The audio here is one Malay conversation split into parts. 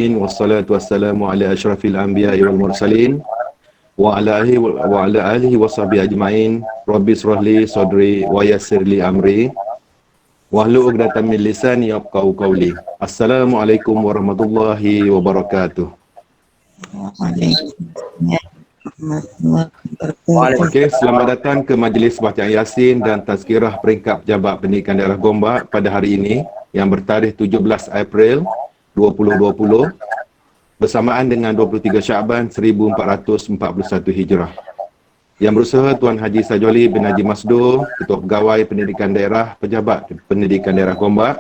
Wassalatu wassalamu ala asyrafil anbiya'i wal mursalin wa ala alihi wa sahbihi ajma'in. Rabbi shrahli sadri wa yassirli amri wahlul 'uqdatam min lisani yafqahu qawli. Assalamualaikum warahmatullahi wabarakatuh. Okey, selamat datang ke majlis bacaan Yasin dan tazkirah peringkat pejabat pendidikan daerah Gombak pada hari ini yang bertarikh 17 April 2020 bersamaan dengan 23 Syaban 1441 Hijrah. Yang berusaha Tuan Haji Sajoli bin Haji Masdo, Ketua Pegawai Pendidikan Daerah Pejabat Pendidikan Daerah Gombak.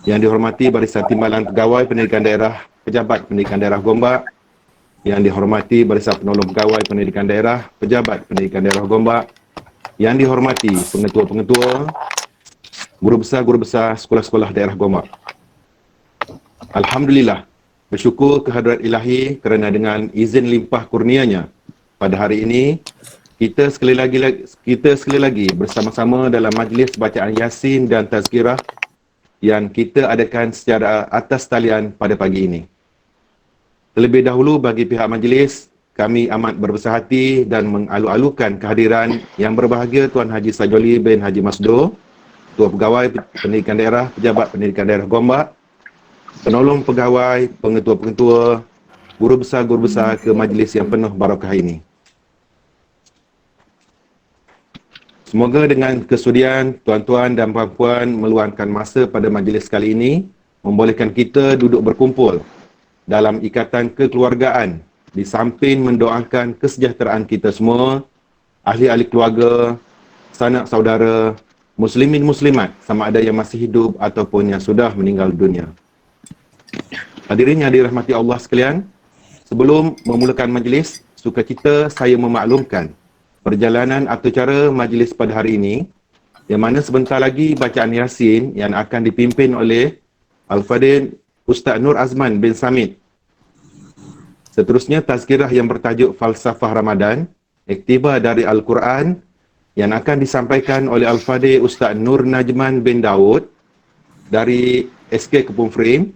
Yang dihormati Barisan Timbalan Pegawai Pendidikan Daerah Pejabat Pendidikan Daerah Gombak. Yang dihormati Barisan Penolong Pegawai Pendidikan Daerah Pejabat Pendidikan Daerah Gombak. Yang dihormati pengetua-pengetua, guru besar sekolah-sekolah daerah Gombak. Alhamdulillah, bersyukur kehadrat Ilahi kerana dengan izin limpah kurnianya pada hari ini kita sekali lagi bersama-sama dalam majlis bacaan Yasin dan tazkirah yang kita adakan secara atas talian pada pagi ini. Terlebih dahulu bagi pihak majlis, kami amat berbesar hati dan mengalu-alukan kehadiran yang berbahagia Tuan Haji Sajoli bin Haji Masdo, Ketua Pegawai Pendidikan Daerah Pejabat Pendidikan Daerah Gombak, penolong pegawai, pengetua-pengetua, guru besar ke majlis yang penuh barakah ini. Semoga dengan kesudian tuan-tuan dan puan-puan meluangkan masa pada majlis kali ini membolehkan kita duduk berkumpul dalam ikatan kekeluargaan di samping mendoakan kesejahteraan kita semua, ahli-ahli keluarga, sanak saudara, muslimin muslimat sama ada yang masih hidup ataupun yang sudah meninggal dunia. Hadirin yang dirahmati Allah sekalian, sebelum memulakan majlis, sukacita saya memaklumkan perjalanan atau cara majlis pada hari ini, yang mana sebentar lagi bacaan Yasin yang akan dipimpin oleh Al-Fadhil Ustaz Nur Azman bin Samit. Seterusnya tazkirah yang bertajuk Falsafah Ramadan, iktibar dari Al-Quran yang akan disampaikan oleh Al-Fadhil Ustaz Nur Najman bin Daud dari SK Kepung Frame.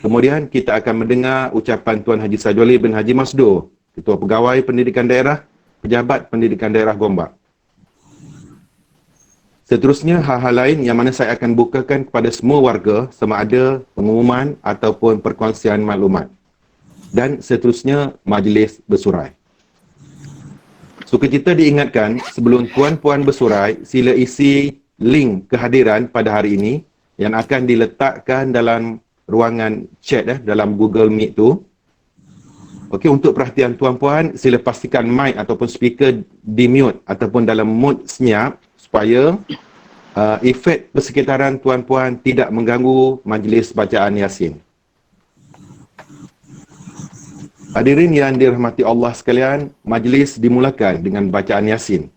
Kemudian kita akan mendengar ucapan Tuan Haji Sajoli bin Haji Masdo, Ketua Pegawai Pendidikan Daerah Pejabat Pendidikan Daerah Gombak. Seterusnya hal-hal lain yang mana saya akan bukakan kepada semua warga sama ada pengumuman ataupun perkongsian maklumat. Dan seterusnya majlis bersurai. Sukacita diingatkan sebelum puan-puan bersurai, sila isi link kehadiran pada hari ini yang akan diletakkan dalam ruangan chat dalam Google Meet tu. Okey, untuk perhatian tuan-puan, sila pastikan mic ataupun speaker di mute ataupun dalam mode senyap supaya efek persekitaran tuan-puan tidak mengganggu majlis bacaan Yasin. Hadirin yang dirahmati Allah sekalian, majlis dimulakan dengan bacaan Yasin.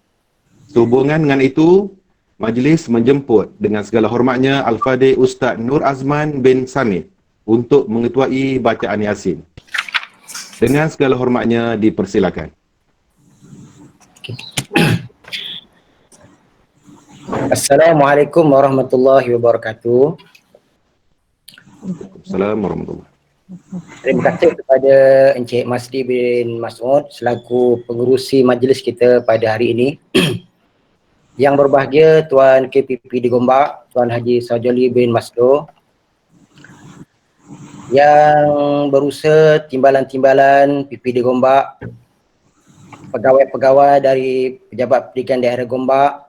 Sehubungan dengan itu, majlis menjemput dengan segala hormatnya Al-Fadhil Ustaz Nur Azman bin Samit untuk mengetuai bacaan Yasin. Dengan segala hormatnya dipersilakan. Assalamualaikum warahmatullahi wabarakatuh. Assalamualaikum warahmatullahi. Terima kasih kepada Encik Masdi bin Mas'ud selaku pengerusi majlis kita pada hari ini. Yang berbahagia Tuan KPP di Gombak, Tuan Haji Sajoli bin Masdo, yang berusaha timbalan-timbalan PP di Gombak, pegawai-pegawai dari Pejabat Pendidikan Daerah Gombak,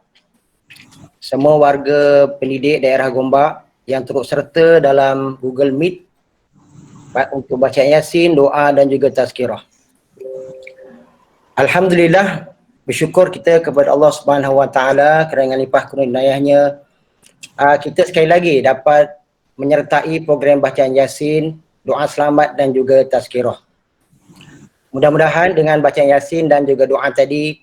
semua warga pendidik daerah Gombak yang turut serta dalam Google Meet untuk bacaan Yasin, doa dan juga tazkirah. Alhamdulillah, bersyukur kita kepada Allah Subhanahu Wa Taala kerana limpah kurnianya kita sekali lagi dapat menyertai program bacaan Yasin, doa selamat dan juga tazkirah. Mudah-mudahan dengan bacaan Yasin dan juga doa tadi,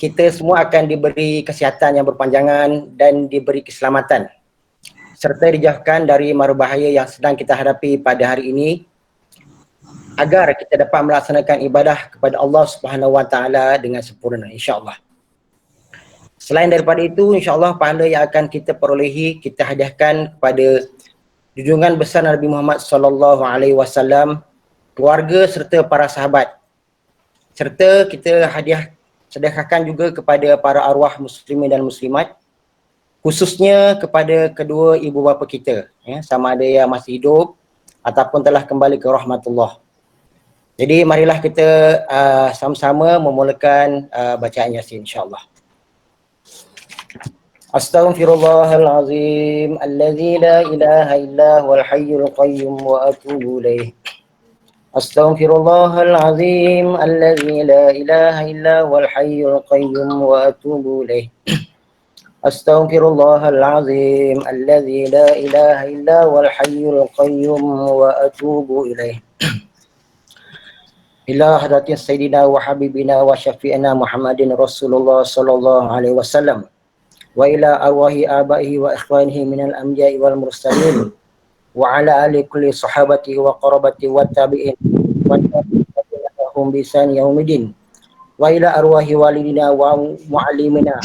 kita semua akan diberi kesihatan yang berpanjangan dan diberi keselamatan serta dijauhkan dari mara bahaya yang sedang kita hadapi pada hari ini agar kita dapat melaksanakan ibadah kepada Allah Subhanahu Wa Taala dengan sempurna, insya-Allah. Selain daripada itu, insya-Allah pahala yang akan kita perolehi kita hadiahkan kepada junjungan besar Nabi Muhammad sallallahu alaihi wasallam, keluarga serta para sahabat. Serta kita sedekahkan juga kepada para arwah muslimin dan muslimat, khususnya kepada kedua ibu bapa kita, ya, sama ada yang masih hidup ataupun telah kembali ke rahmatullah. Jadi marilah kita sama-sama memulakan bacaan Yasin insya-Allah. Astaghfirullahalazim allazi la ilaha illa huwal hayyul qayyum wa atubu ilaih. Astaghfirullahalazim allazi la ilaha illa huwal hayyul qayyum wa atubu ilaih. Astaghfirullahalazim allazi la ilaha illa huwal hayyul qayyum wa atubu ilaih. Ila hadrati sayyidina wa habibina wa syafi'ina Muhammadin Rasulullah sallallahu alaihi wasallam. Wa ila arwahi abaihi wa ikhwanihi minal anbiya'i wal mursalin wa ala ali kulli sahabati wa qarabati wa tabi'in wa tabi'in bi ihsan yaumidin wa ila arwahi walidina wa muallimina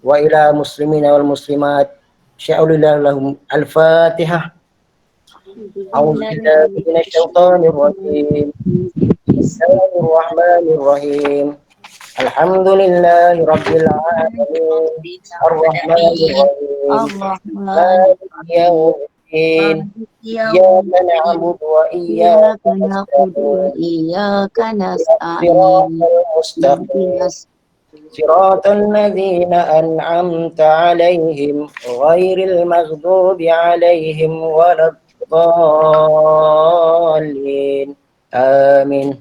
wa ila muslimina wal muslimat sya'ulillah lahum al-fatihah. A'udzu billahi minasy syaithanir rajim. Bismillahirrahmanirrahim. Alhamdulillahi rabbil alamin. Ar-rahmanir rahim. Maliki yaumiddin. Iyyaka na'budu wa iyyaka nasta'in. Siratal ladzina an'amta 'alaihim ghairil maghdubi 'alaihim waladdallin. Amin.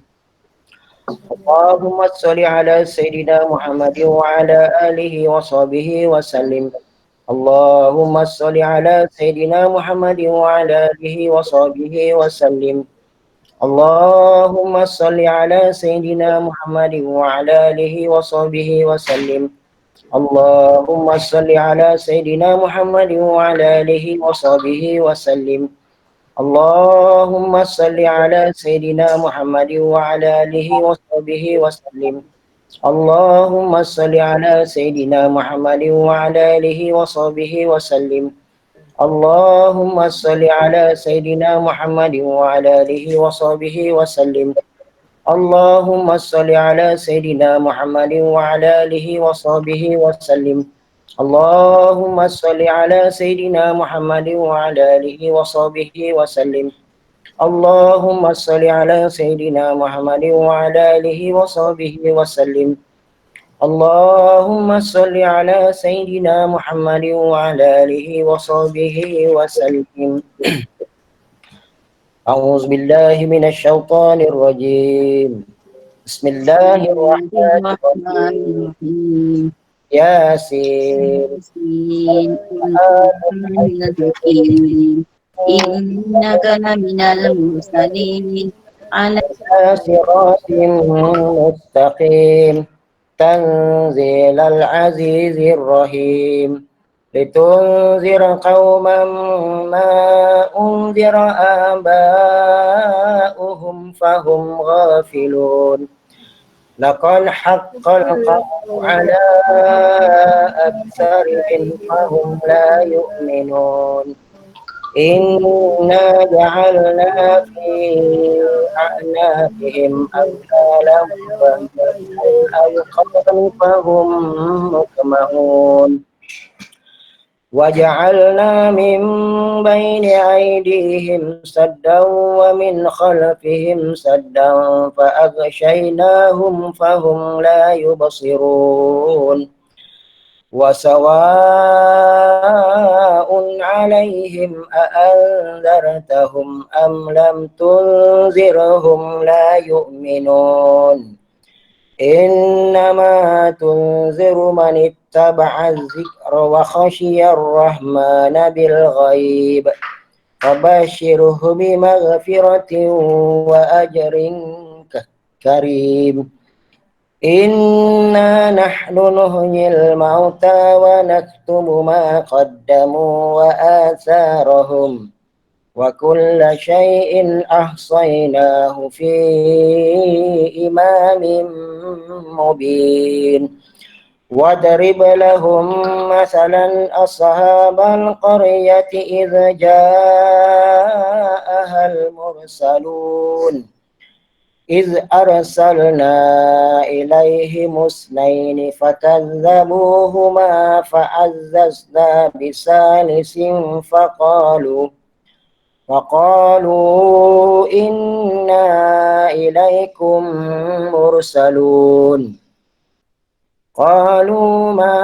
Allahumma sholli ala sayyidina Muhammad wa ala alihi wa sahbihi wa sallim. Allahumma sholli ala sayyidina Muhammad wa ala alihi wa sahbihi wa sallim. Allahumma sholli ala sayyidina Muhammad wa ala alihi wa sahbihi wa sallim. Allahumma sholli ala sayyidina Muhammad wa ala alihi wa sahbihi wa sallim. Allahumma salli ala sayyidina Muhammad wa ala alihi wa sahbihi wa sallim. Allahumma salli ala sayyidina Muhammad wa ala alihi wa sahbihi wa sallim. Allahumma salli ala sayyidina Muhammad wa ala alihi wa sahbihi wa sallim. Allahumma salli ala sayyidina Muhammad wa ala alihi wa sahbihi wa sallim. Allahumma salli ala sayyidina Muhammad wa ala alihi wa sahbihi wa sallim. Allahumma salli ala sayyidina Muhammad wa ala alihi wa sahbihi wa sallim. Allahumma salli ala sayyidina Muhammad wa ala alihi wa sahbihi wa sallim. A'udzu billahi minasy syaithanir rajim. Bismillahirrahmanirrahim. Yasin. Innaka laminal mursalin ala siratin mustaqim. Tanzilal azizir rahim. Litunzira qauman ma unzira aba'uhum fahum ghafilun. Laqad haqqal qawlu ala aktsarihim fahum la yu'minun. Inna ja'alna fi a'naqihim aghlalan fahum muqmahun. وجعلنا من بين أيديهم سدا ومن خلفهم سدا فأغشيناهم فهم لا يبصرون وسواء عليهم أأنذرتهم أم لم تنذرهم لا يؤمنون إنما تنذر من اتبع الذكر وخشي الرحمن بالغيب فبشره بمغفرة وأجر كريم إنا نحن نحيي الموتى ونكتب ما قدموا وآثارهم وكل شيء أحصيناه في إمام مبين واضرب لهم مثلا أصحاب القرية إذ جاءها المرسلون إذ أرسلنا إليهم اثنين فكذبوهما فعززنا بثالث فقالوا إنا إليكم مرسلون قالوا ما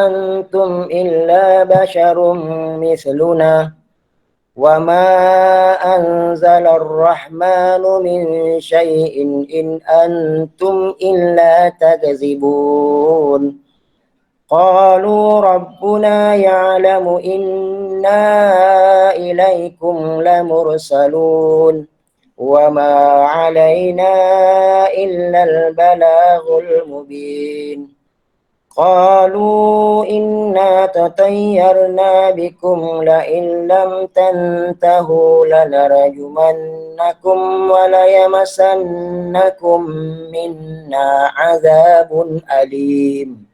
أنتم إلا بشر مثلنا وما أنزل الرحمن من شيء إن أنتم إلا تكذبون قالوا ربنا يعلم إنا إليكم لمرسلون وما علينا إلا البلاغ المبين قالوا إنا تطيرنا بكم لئن لم تنتهوا لنرجمنكم وليمسنكم منا عذاب أليم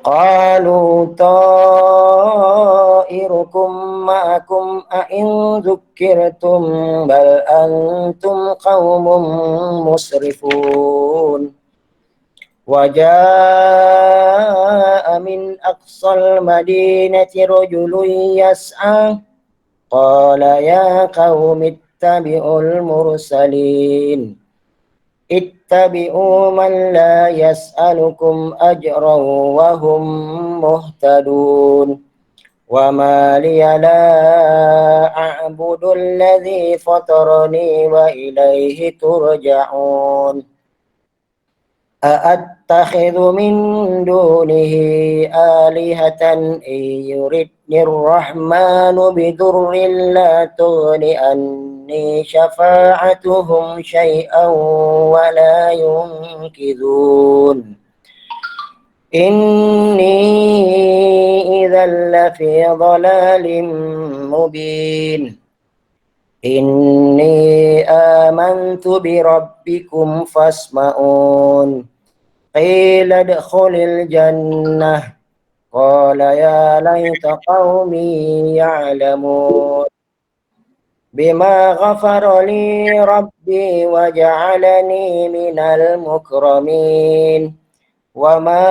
قالوا طائركم معكم أئن ذكرتم بل أنتم قوم مسرفون وجاء من أقصى المدينة رجل يسعى قال يا قوم اتبعوا المرسلين اتبعوا من لا يسألكم أجرا وهم مهتدون وما لي لا أعبد الذي فطرني وإليه ترجعون أأتخذ من دونه آلهة إن يردني الرحمن بضر لا تغن عني شفاعتهم شيئا ولا ينقذون إني إذا لفي ضلال مبين إني آمنت بربكم فاسمعون قيل ادخل الجنة قال يا ليت قومي يعلمون بما غفر لي ربي وجعلني من المكرمين وما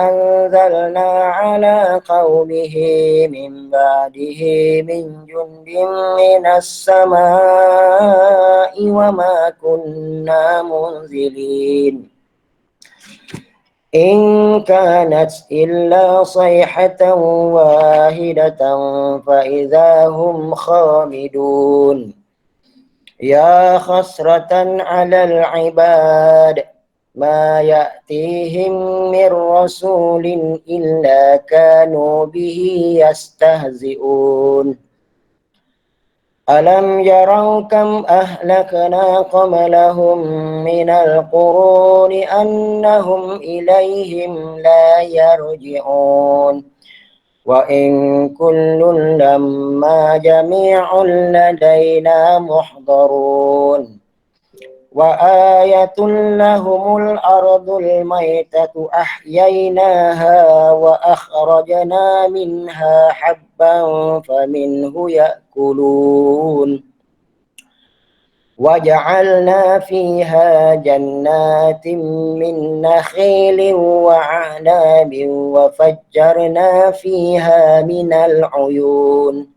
أنزلنا على قومه من بعده من جند من السماء وما كنا منزلين إن كانت إلا صيحة واحدة فإذا هم خامدون يا حسرة على العباد ما يأتيهم من رسول إلا كانوا به يستهزئون ألم يروا كم أهلكنا قبلهم من القرون أنهم إليهم لا يرجعون وإن كل لما جميع لدينا محضرون وآية لهم الأرض الميتة أحييناها وأخرجنا منها حبا فمنه يأكلون وجعلنا فيها جنات من نخيل وعناب وفجرنا فيها من العيون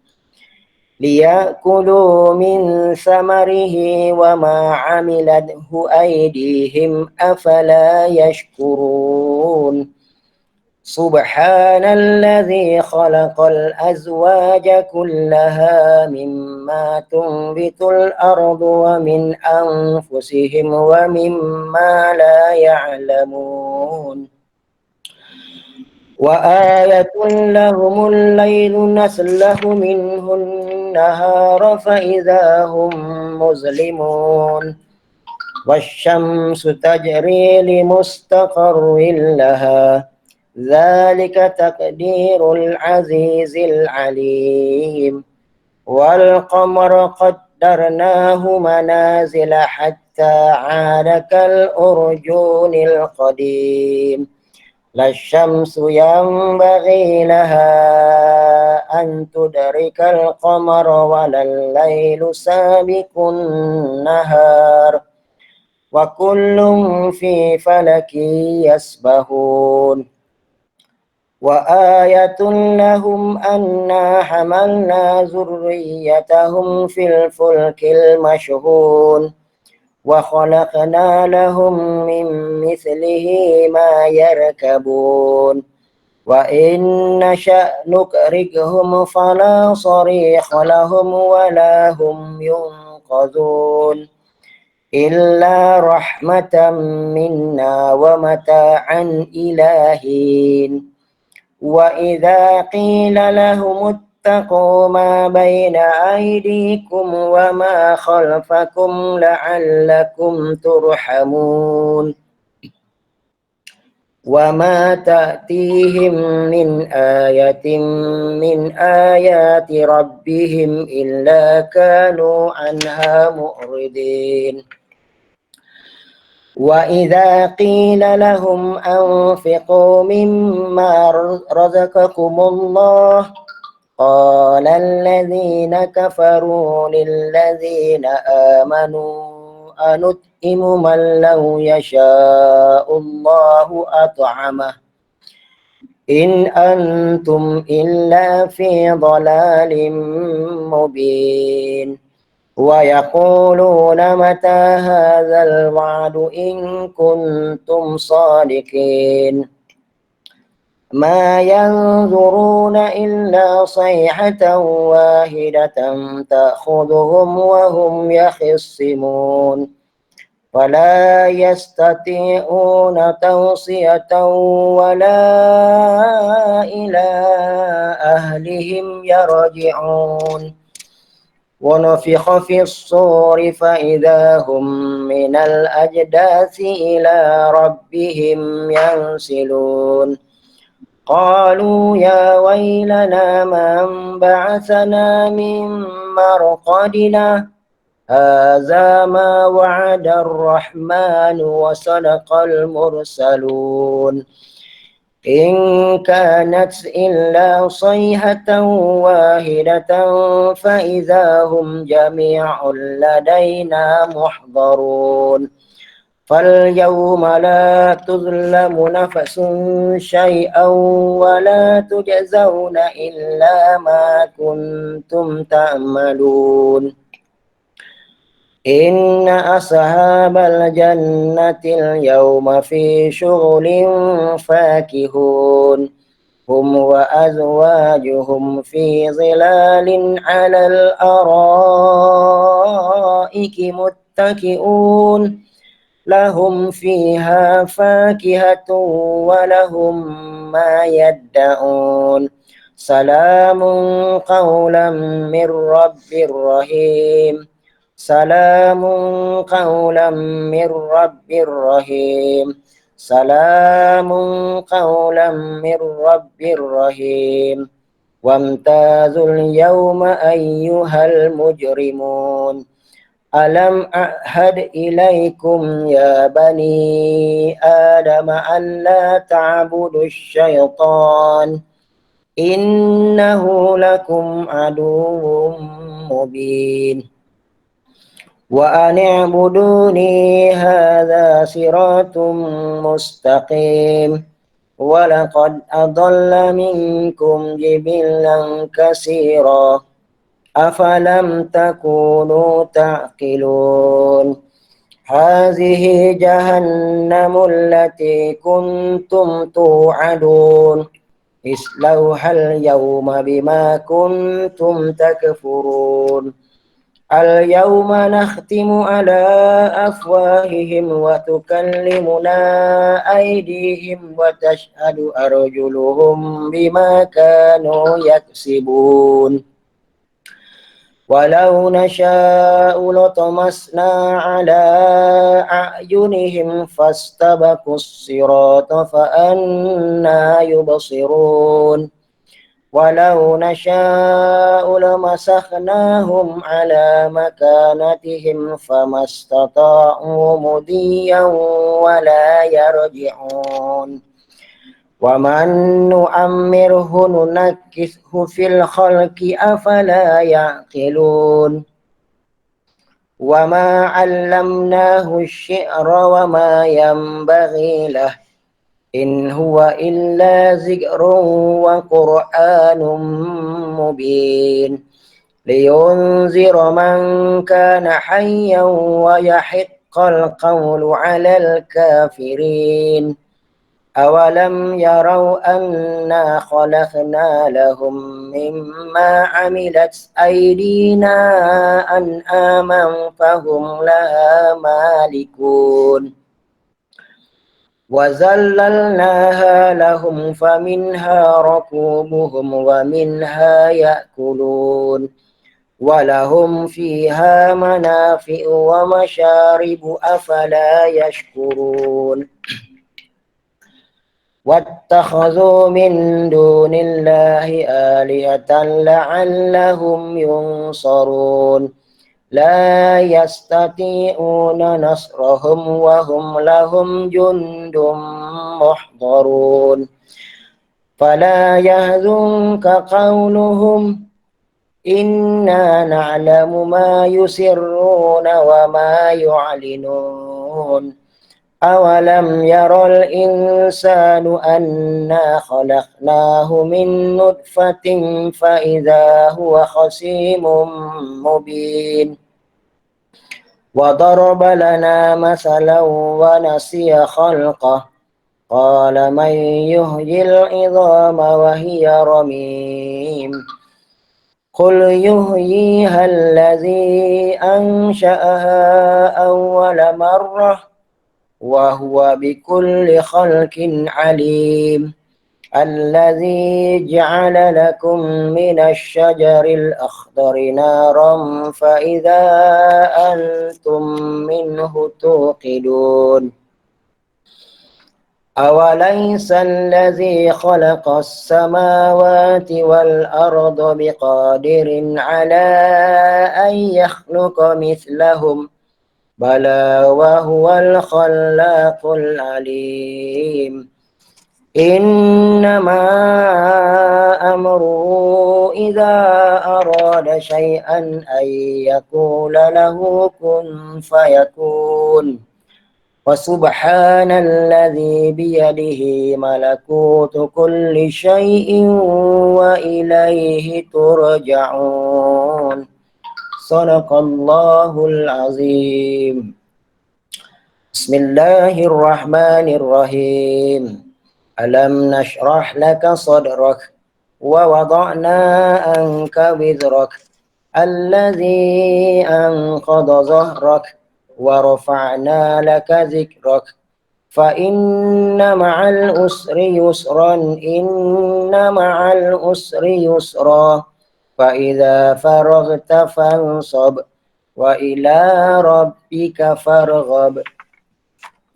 ليأكلوا من ثمره وما عملته أيديهم أفلا يشكرون سبحان الذي خلق الأزواج كلها مما تنبت الأرض ومن أنفسهم ومما لا يعلمون وآية لهم الليل نسلخ منه النهار فإذا هم مظلمون والشمس تجري لمستقر لها ذلك تقدير العزيز العليم والقمر وقدرناه منازل حتى عاد كالأرجون القديم لا الشمس ينبغي لها أن تدرك القمر ولا الليل سابق النهار وكل في فلك يسبحون وآية لهم أنا حملنا ذريتهم في الفلك المشحون وخلقنا لهم من مثله ما يركبون وإن نشأ نكركهم فلا صريخ لهم ولا هم ينقذون إلا رحمة منا ومتاعا إلى حين وإذا قيل لهم اتقوا ما بين أيديكم وما خلفكم لعلكم ترحمون وما تأتيهم من آية من آيات ربهم إلا كانوا عنها معرضين وإذا قيل لهم أنفقوا مما رزقكم الله قال الذين كفروا للذين آمنوا أنطعم من لو يشاء الله أطعمه إن أنتم إلا في ضلال مبين ويقولون متى هذا الوعد إن كنتم صادقين ما ينظرون إلا صيحة واحدة تأخذهم وهم يخصمون فلا يستطيعون توصية ولا إلى أهلهم يرجعون ونفخ في الصور فإذا هم من الأجداث إلى ربهم ينسلون قالوا يا ويلنا من بعثنا من مرقدنا هذا ما وعد الرحمن وصدق المرسلون إن كانت إلا صيحة واحدة فإذا هم جميع لدينا محضرون فاليوم لا تظلم نفس شيئا ولا تجزون إلا ما كنتم تعملون إن أصحاب الجنة اليوم في شغل فاكهون هم وأزواجهم في ظلال على الأرائك متكئون لهم فيها فاكهة ولهم ما يدعون سلام قولا من رب رحيم سلام قولا من رب رحيم سلام قولا من رب رحيم وامتازوا اليوم أيها المجرمون ألم أعهد إليكم يا بني آدم أن لا تعبدوا الشيطان إنه لكم عدو مبين وأن اعبدوني هذا صراط مستقيم ولقد أضل منكم جبلا كثيرا أفلم تكونوا تعقلون هذه جهنم التي كنتم توعدون اصلوها اليوم بما كنتم تكفرون اليوم نختم على أفواههم وتكلمنا أيديهم وتشهد أرجلهم بما كانوا يكسبون ولو نشاء لطمسنا على أعينهم فاستبقوا الصراط فأنى يبصرون ولو نشاء لمسخناهم على مكانتهم فما استطاعوا مضيا ولا يرجعون ومن نؤمره ننكسه في الخلق أفلا يعقلون وما علمناه الشعر وما ينبغي له إن هو إلا ذكر وقرآن مبين لينذر من كان حيا ويحق القول على الكافرين أولم يروا أنا خلقنا لهم مما عملت أيدينا أنعاما فهم لها مالكون وذللناها لهم فمنها ركوبهم ومنها يأكلون ولهم فيها منافع ومشارب أفلا يشكرون واتخذوا من دون الله آلهة لعلهم ينصرون لا يستطيعون نصرهم وهم لهم جند محضرون فلا يحزنك قولهم إنا نعلم ما يسرون وما يعلنون أولم ير الإنسان أنا خلقناه من نطفة فإذا هو خصيم مبين وضرب لنا مثلا ونسي خلقه قال من يحيي العظام وهي رميم قل يحييها الذي أنشأها أول مرة وهو بكل خلق عليم الذي جعل لكم من الشجر الأخضر نارا فإذا أنتم منه توقدون أوليس الذي خلق السماوات والأرض بقادر على أن يخلق مثلهم بلى وهو الخلاق العليم إنما أمره إذا أراد شيئا أن يقول له كن فيكون وسبحان الذي بيده ملكوت كل شيء وإليه ترجعون صدق الله العظيم بسم الله الرحمن الرحيم ألم نشرح لك صدرك ووضعنا عنك وزرك الذي أنقض ظهرك ورفعنا لك ذكرك فإن مع العسر يسرا إن مع العسر يسرا فإذا فرغت فانصب وإلى ربك فارغب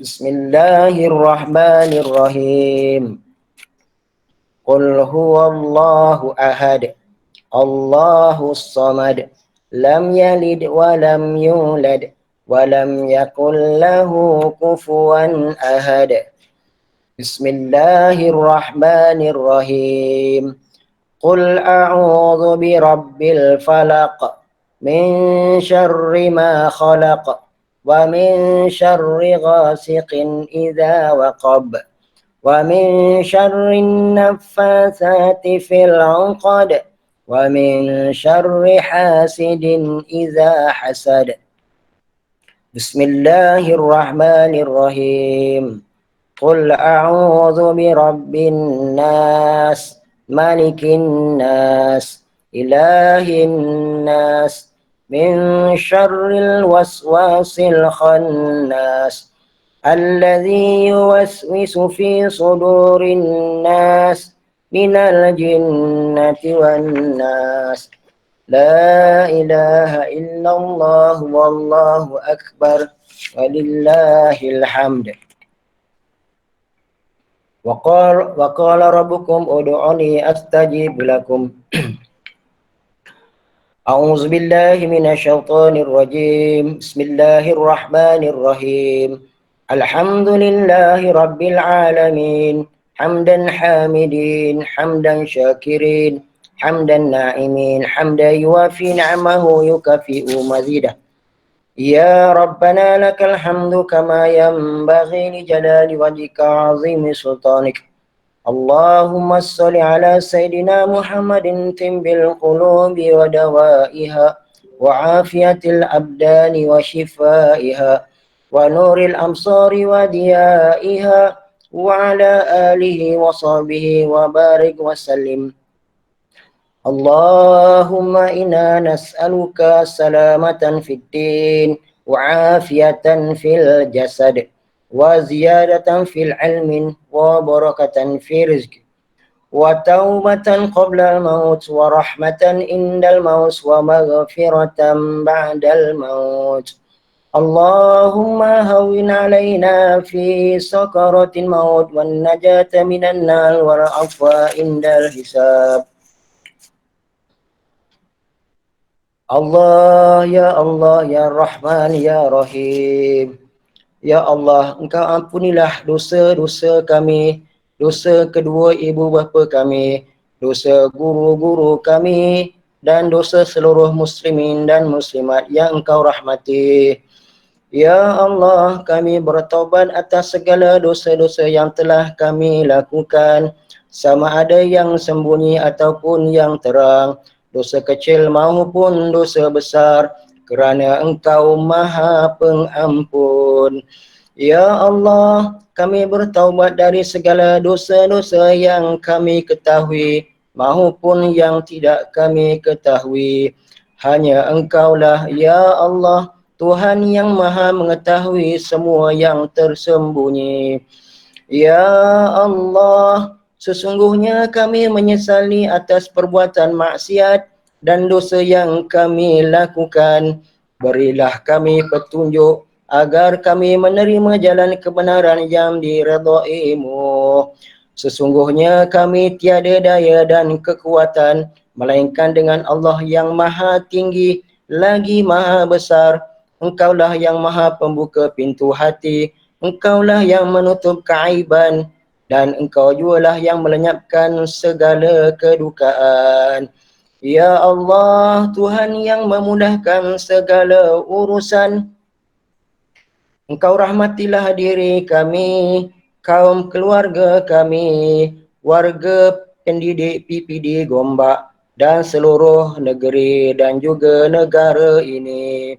بسم الله الرحمن الرحيم قل هو الله أحد الله الصمد لم يلد ولم يولد ولم يكن له كفوا أحد بسم الله الرحمن الرحيم قل أعوذ برب الفلق من شر ما خلق ومن شر غاسق إذا وقب ومن شر النفاثات في العقد ومن شر حاسد إذا حسد بسم الله الرحمن الرحيم قل أعوذ برب الناس ملك الناس إله الناس من شر الوسواس الخناس الذي يوسوس في صدور الناس من الجنة والناس لا إله إلا الله والله أكبر ولله الحمد وقال ربكم ادعوني أستجيب لكم. أعوذ بالله من الشيطان الرجيم. بسم الله الرحمن الرحيم. الحمد لله رب العالمين، حمدا حامدين، حمدا شاكرين، حمدا نائمين، حمدا يوافي نعمه يكافئ مزيده. يا ربنا لك الحمد كما ينبغي لجلال وجهك وعظيم سلطانك. اللهم صل على سيدنا محمد طب القلوب ودوائها وعافية الأبدان وشفائها ونور الأبصار وضيائها وعلى آله وصحبه وبارك وسلم. اللهم إنا نسألك سلامة في الدين وعافية في الجسد وزيادة في العلم وبركة في رزق وتوبة قبل الموت ورحمة عند الموت ومغفرة بعد الموت. اللهم هون علينا في سكرة الموت والنجاة من النار والعفو عند الحساب. Allah, ya Rahman, ya Rahim. Ya Allah, Engkau ampunilah dosa-dosa kami, dosa kedua ibu bapa kami, dosa guru-guru kami, dan dosa seluruh muslimin dan muslimat yang Engkau rahmati. Ya Allah, kami bertaubat atas segala dosa-dosa yang telah kami lakukan, sama ada yang sembunyi ataupun yang terang, dosa kecil maupun dosa besar, kerana Engkau Maha Pengampun. Ya Allah, kami bertaubat dari segala dosa-dosa yang kami ketahui maupun yang tidak kami ketahui. Hanya Engkaulah, ya Allah, Tuhan yang Maha mengetahui semua yang tersembunyi. Ya Allah, sesungguhnya kami menyesali atas perbuatan maksiat dan dosa yang kami lakukan. Berilah kami petunjuk agar kami menerima jalan kebenaran yang diredai-Mu. Sesungguhnya kami tiada daya dan kekuatan melainkan dengan Allah yang Maha Tinggi lagi Maha Besar. Engkaulah yang Maha Pembuka pintu hati, Engkaulah yang menutup keaiban, dan Engkau jugalah yang melenyapkan segala kedukaan. Ya Allah, Tuhan yang memudahkan segala urusan, Engkau rahmatilah diri kami, kaum keluarga kami, warga pendidik PPD Gombak, dan seluruh negeri dan juga negara ini.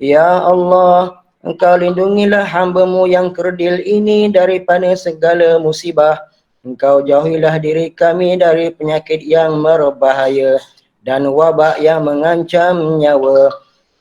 Ya Allah, Engkau lindungilah hamba-Mu yang kerdil ini daripada segala musibah. Engkau jauhilah diri kami dari penyakit yang berbahaya dan wabak yang mengancam nyawa.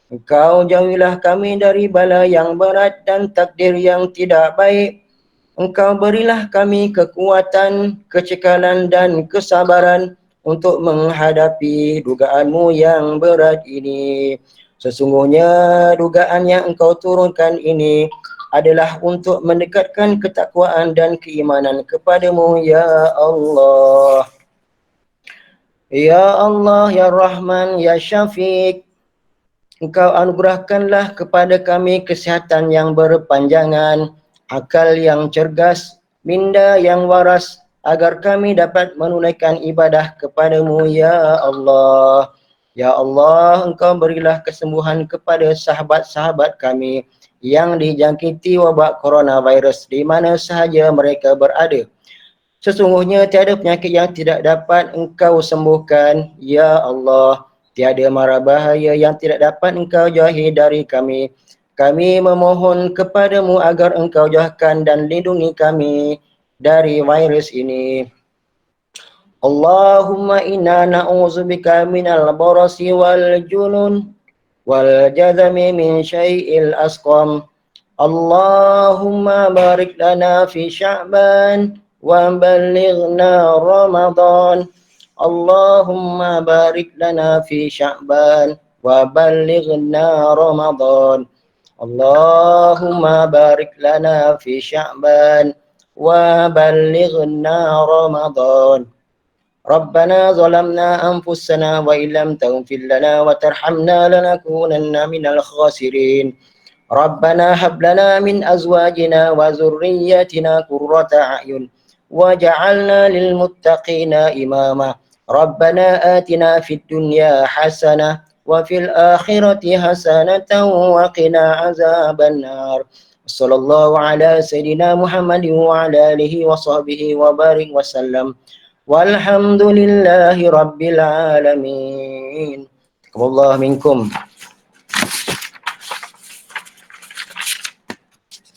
Engkau jauhilah kami dari bala yang berat dan takdir yang tidak baik. Engkau berilah kami kekuatan, kecekalan dan kesabaran untuk menghadapi dugaan-Mu yang berat ini. Sesungguhnya dugaan yang Engkau turunkan ini adalah untuk mendekatkan ketakwaan dan keimanan kepada-Mu, ya Allah. Ya Allah, ya Rahman, ya Syafiq. Engkau anugerahkanlah kepada kami kesihatan yang berpanjangan, akal yang cergas, minda yang waras, agar kami dapat menunaikan ibadah kepada-Mu, ya Allah. Ya Allah, Engkau berilah kesembuhan kepada sahabat-sahabat kami yang dijangkiti wabak coronavirus di mana sahaja mereka berada. Sesungguhnya tiada penyakit yang tidak dapat Engkau sembuhkan, ya Allah. Tiada mara bahaya yang tidak dapat Engkau jauhi dari kami. Kami memohon kepada-Mu agar Engkau jauhkan dan lindungi kami dari virus ini. Allahumma inna na'udzubika minal barasi wal junun wal jazami min syai'il asqam. Allahumma barik lana fi Sya'ban wa ballighna Ramadan. Allahumma barik lana fi Sya'ban wa ballighna Ramadan. Allahumma barik lana fi Sya'ban وبلغنا رمضان. ربنا ظلمنا أنفسنا وإن لم تغفر لنا وترحمنا لنكونن من الخاسرين. ربنا هب لنا من أزواجنا وذرياتنا قرة أعين وجعلنا للمتقين إماما. ربنا آتنا في الدنيا حسنة وفي الآخرة حسنة وقنا عذاب النار. صلى الله على سيدنا محمد وعلى آله وصحبه وبارك وسلم. والحمد لله رب العالمين. والله منكم.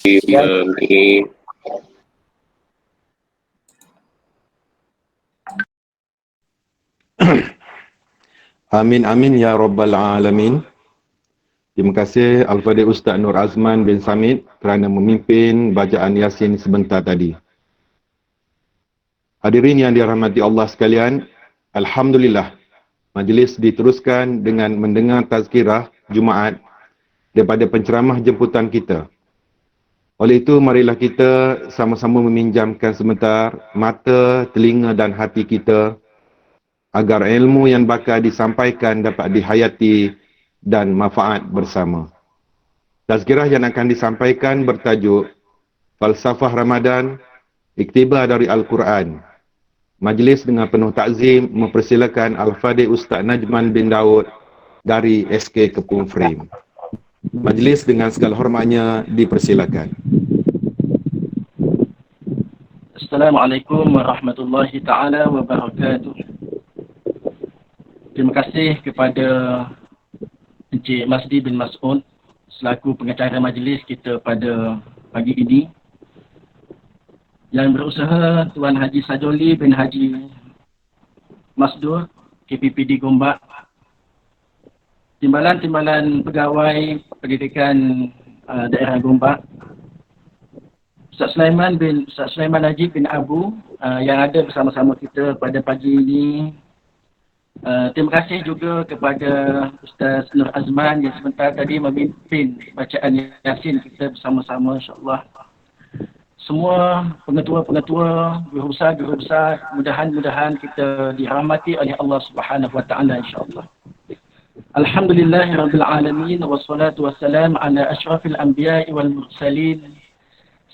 Amin. Amin amin ya rabbal alamin. Terima kasih Al-Fadhil Ustaz Nur Azman bin Samit kerana memimpin bacaan Yasin sebentar tadi. Hadirin yang dirahmati Allah sekalian, alhamdulillah majlis diteruskan dengan mendengar tazkirah Jumaat daripada penceramah jemputan kita. Oleh itu, marilah kita sama-sama meminjamkan sebentar mata, telinga dan hati kita agar ilmu yang bakal disampaikan dapat dihayati dan manfaat bersama. Tazkirah yang akan disampaikan bertajuk Falsafah Ramadan, Iktibar dari Al-Quran. Majlis dengan penuh takzim mempersilakan Al-Fadhil Ustaz Najman bin Daud dari SK Kepung Frame. Majlis dengan segala hormatnya dipersilakan. Assalamualaikum warahmatullahi taala wabarakatuh. Terima kasih kepada Encik Masdi bin Mas'ud selaku pengacara majlis kita pada pagi ini. Yang berusaha Tuan Haji Sajoli bin Haji Masdur, KPPD Gombak. Timbalan-timbalan pegawai pendidikan daerah Gombak. Ustaz Sulaiman Najib bin Abu yang ada bersama-sama kita pada pagi ini. Terima kasih juga kepada Ustaz Nur Azman yang sebentar tadi memimpin bacaan Yasin kita bersama-sama, insya-Allah. Semua pengetua-pengetua, guru besar, mudah-mudahan kita dirahmati oleh Allah Subhanahu wa taala, insya-Allah. Alhamdulillahirabbil alamin wassalatu wassalamu ala asyrafil anbiya'i wal mursalin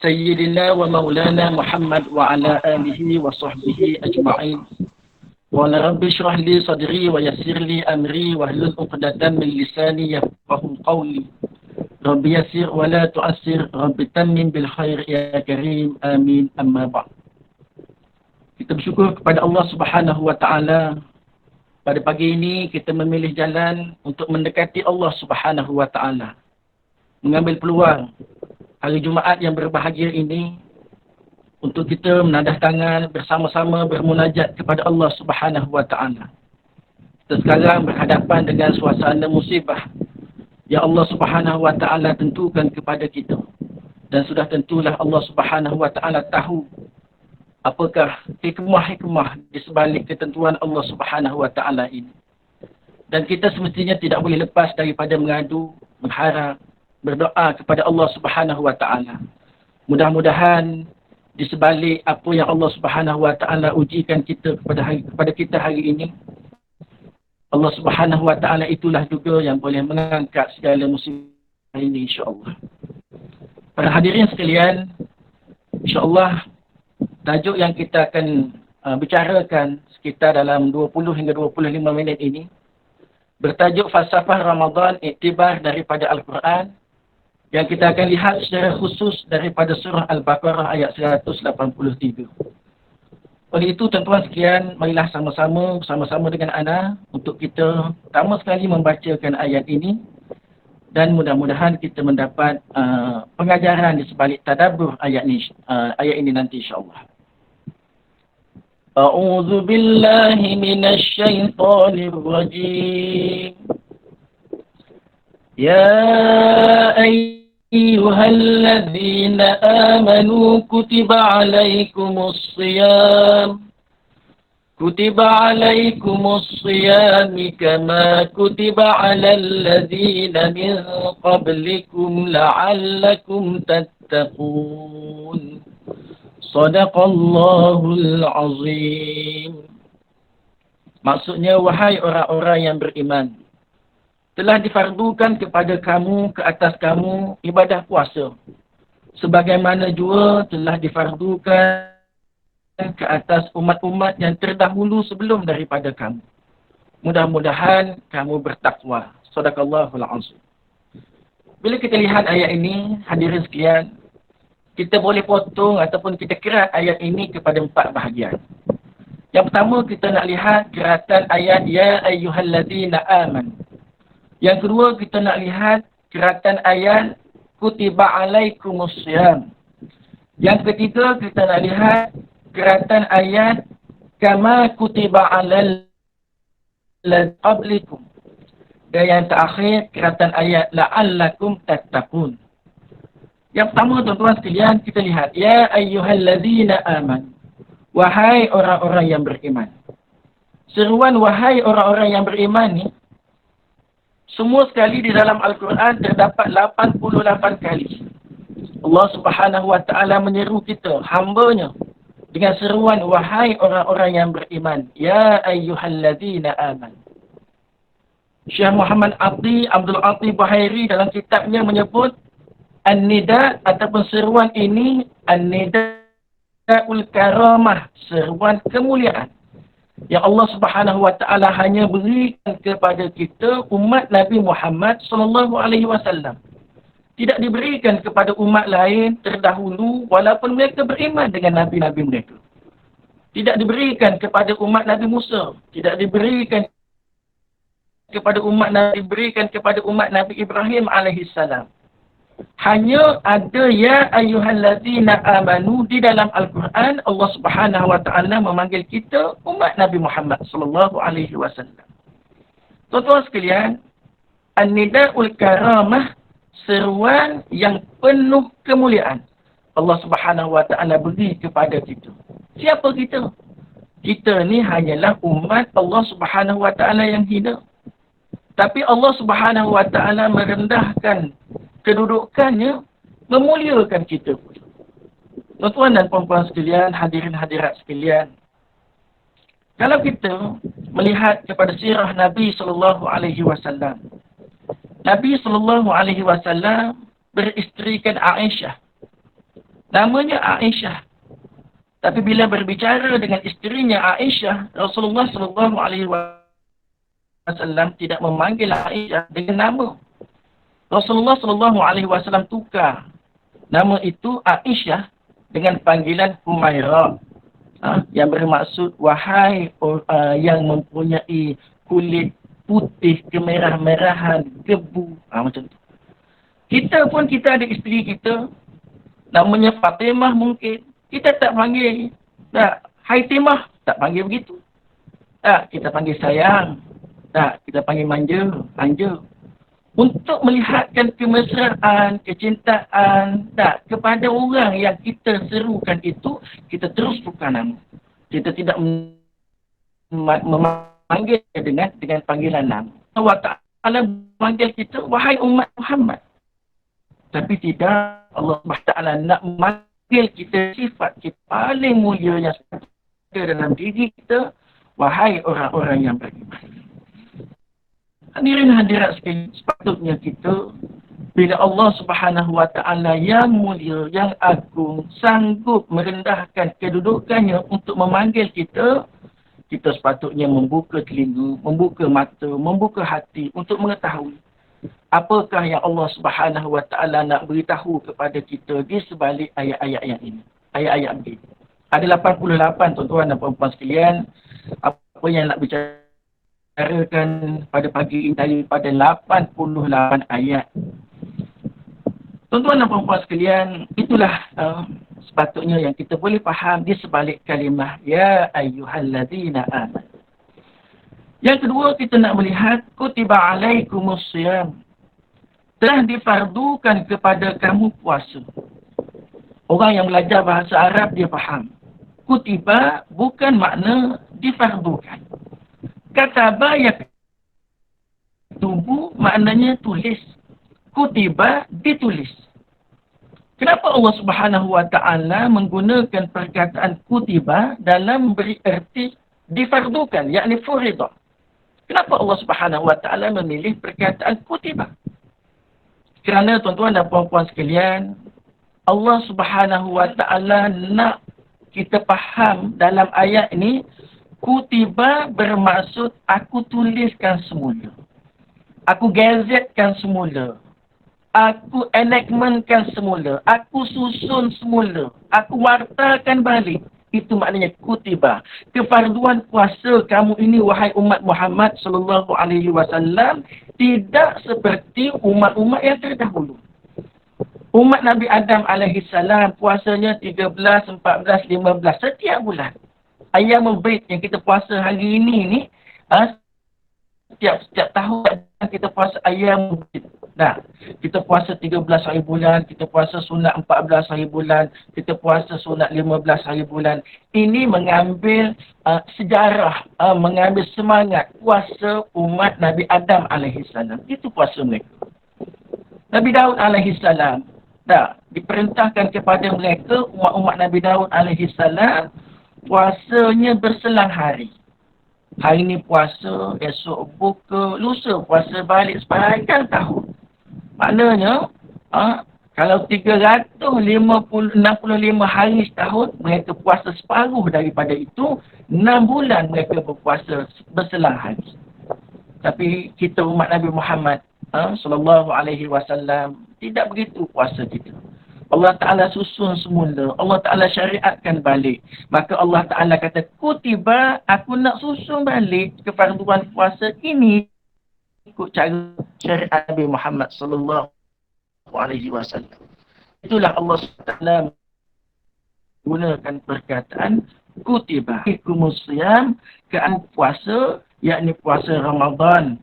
sayyidina wa maulana Muhammad wa ala alihi wa sahbihi ajma'in. Wa la rabbi shrah li sadri wa yassir li amri wa hlul 'uqdatam min lisani yafqahu qawli. Rabbi yassir wa la tu'assir, Rabbi tammim bil khair ya karim, amin, amma ba'd. Kita bersyukur kepada Allah Subhanahu wa taala. Pada pagi ini kita memilih jalan untuk mendekati Allah Subhanahu wa taala. Mengambil peluang hari Jumaat yang berbahagia ini untuk kita menadah tangan bersama-sama bermunajat kepada Allah Subhanahu wa taala. Kita sekarang berhadapan dengan suasana musibah yang Allah Subhanahu wa taala tentukan kepada kita. Dan sudah tentulah Allah Subhanahu wa taala tahu apakah hikmah-hikmah di sebalik ketentuan Allah Subhanahu wa taala ini. Dan kita semestinya tidak boleh lepas daripada mengadu, mengharap, berdoa kepada Allah Subhanahu wa taala. Mudah-mudahan di sebalik apa yang Allah Subhanahu wa taala ujikan kita kepada kita hari ini, Allah Subhanahu wa taala itulah juga yang boleh mengangkat segala musibah ini, insya-Allah. Para hadirin sekalian, insya-Allah tajuk yang kita akan bicarakan sekitar dalam 20 hingga 25 minit ini bertajuk Falsafah Ramadan, Iktibar daripada Al-Quran, yang kita akan lihat secara khusus daripada surah Al-Baqarah ayat 183. Oleh itu, tuan-tuan sekalian, marilah sama-sama dengan ana untuk kita pertama sekali membacakan ayat ini dan mudah-mudahan kita mendapat pengajaran di sebalik tadabbur ayat ini nanti, insya-Allah. A'udzu billahi minasy syaithanir rajim. Ya ayyuhalladzina amanu kutiba alaikumus siyam kama kutiba alal ladzina min qablikum la'allakum tattaqun. Sadaqallahul azim. Maksudnya, wahai orang-orang yang beriman, telah difardukan kepada kamu, ke atas kamu, ibadah puasa. Sebagaimana juga telah difardukan ke atas umat-umat yang terdahulu sebelum daripada kamu. Mudah-mudahan kamu bertakwa. Sadaqallahul azim. Bila kita lihat ayat ini, hadirin sekalian, kita boleh potong ataupun kita kerat ayat ini kepada 4 bahagian. Yang pertama, kita nak lihat keratan ayat Ya ayyuhalladzina aman. Yang kedua, kita nak lihat keratan ayat Kutiba alaikumussyam. Yang ketiga, kita nak lihat keratan ayat Kama kutiba alal qablikum. Dan yang terakhir, keratan ayat La'allakum tattaqun. Yang pertama, tuan-tuan sekalian, kita lihat Ya ayyuhalladzina aman. Wahai orang-orang yang beriman. Seruan wahai orang-orang yang beriman ni, semua sekali di dalam Al-Quran terdapat 88 kali. Allah Subhanahu Wa Taala menyeru kita, hamba-Nya, dengan seruan wahai orang-orang yang beriman. Ya ayyuhalladzina aman. Syekh Muhammad Abdul Ati Buhairi dalam kitabnya menyebut An-Nida ataupun seruan ini An-Nida'ul Karamah, seruan kemuliaan yang Allah Subhanahu Wa Taala hanya berikan kepada kita umat Nabi Muhammad sallallahu alaihi wasallam. Tidak diberikan kepada umat lain terdahulu walaupun mereka beriman dengan nabi-nabi mereka. Tidak diberikan kepada umat Nabi Musa, tidak diberikan kepada umat Nabi Ibrahim alaihi salam. Hanya ada Ya ayyuhalladzina amanu di dalam Al-Quran. Allah Subhanahu Wa Taala memanggil kita umat Nabi Muhammad sallallahu alaihi wasallam. Tuan-tuan sekalian, An-Nida'ul Karamah, seruan yang penuh kemuliaan Allah Subhanahu Wa Taala beri kepada kita. Siapa kita? Kita ni hanyalah umat Allah Subhanahu Wa Taala yang hina. Tapi Allah Subhanahu Wa Taala merendahkan kedudukannya, memuliakan kita. Tuan-tuan dan puan-puan sekalian, hadirin hadirat sekalian, kalau kita melihat kepada sirah Nabi sallallahu alaihi wasallam, Nabi sallallahu alaihi wasallam beristerikan Aisyah. Namanya Aisyah. Tapi bila berbicara dengan isterinya Aisyah, Rasulullah sallallahu alaihi wasallam tidak memanggil Aisyah dengan nama. Rasulullah sallallahu alaihi wasallam tukar nama itu Aisyah dengan panggilan Humaira, yang bermaksud wahai yang mempunyai kulit putih kemerah-merahan, kebu, macam tu. Kita pun kita ada isteri kita namanya Fatimah mungkin. Kita tak panggil hai Timah, tak panggil begitu. Tak, kita panggil sayang. Tak, kita panggil manja. Untuk melihatkan kemesraan, kecintaan kepada orang yang kita serukan itu, kita terus tukar nama. Kita tidak memanggil dengan panggilan nama. Allah Ta'ala memanggil kita, wahai umat Muhammad. Tapi tidak, Allah Ta'ala nak memanggil kita sifat kita paling mulia yang ada dalam diri kita, wahai orang-orang yang beriman. Hadirin hadirat sekalian, sepatutnya kita bila Allah Subhanahu Wa Taala yang mulia, yang agung sanggup merendahkan kedudukannya untuk memanggil kita, kita sepatutnya membuka telinga, membuka mata, membuka hati untuk mengetahui apakah yang Allah Subhanahu Wa Taala nak beritahu kepada kita di sebalik ayat-ayat yang ini. Ayat-ayat ini. Ada 88 tuan-tuan dan puan-puan sekalian. Apa yang nak bicara pada pagi ini daripada 88 ayat. Tuan-tuan dan puan-puan sekalian, itulah sepatutnya yang kita boleh faham di sebalik kalimah Ya ayyuhalladzina aman. Yang kedua, kita nak melihat Kutiba alaikumussyam. Telah difardukan kepada kamu puasa. Orang yang belajar bahasa Arab dia faham. Kutiba bukan makna difardukan. Kataba yang tubuh maknanya tulis. Kutiba ditulis. Kenapa Allah Subhanahu wa taala menggunakan perkataan kutiba dalam beri erti difardukan, yakni furida? Kenapa Allah Subhanahu wa taala memilih perkataan kutiba? Kerana tuan-tuan dan puan-puan sekalian, Allah Subhanahu wa taala nak kita faham dalam ayat ini, kutiba bermaksud aku tuliskan semula. Aku gazetkan semula. Aku enactmentkan semula. Aku susun semula. Aku wartakan balik. Itu maknanya kutiba. Kefarduan puasa kamu ini wahai umat Muhammad sallallahu alaihi wasallam tidak seperti umat-umat yang terdahulu. Umat Nabi Adam alaihi salam puasanya 13, 14, 15 setiap bulan. Ayyamul Bid yang kita puasa hari ini ni setiap tahun kita puasa Ayyamul Bid. Nah, kita puasa 13 hari bulan, kita puasa sunat 14 hari bulan, kita puasa sunat 15 hari bulan. Ini mengambil sejarah, mengambil semangat puasa umat Nabi Adam alaihi salam. Itu puasa mereka. Nabi Daud alaihi salam diperintahkan kepada mereka, umat-umat Nabi Daud alaihi salam, puasanya berselang hari. Hari ni puasa, esok buka, lusa puasa balik sepanjang tahun. Maknanya, kalau 365 hari setahun, mereka puasa separuh daripada itu, 6 bulan mereka berpuasa berselang hari. Tapi kita umat Nabi Muhammad sallallahu alaihi wasallam tidak begitu puasa kita. Allah Ta'ala susun semula. Allah Ta'ala syariatkan balik. Maka Allah Ta'ala kata, kutiba, aku nak susun balik kefarduan puasa ini ikut cara syariat Nabi Muhammad sallallahu alaihi wasallam. Itulah Allah Ta'ala gunakan perkataan kutiba. Ikumusiyam, kean puasa, yakni puasa Ramadan.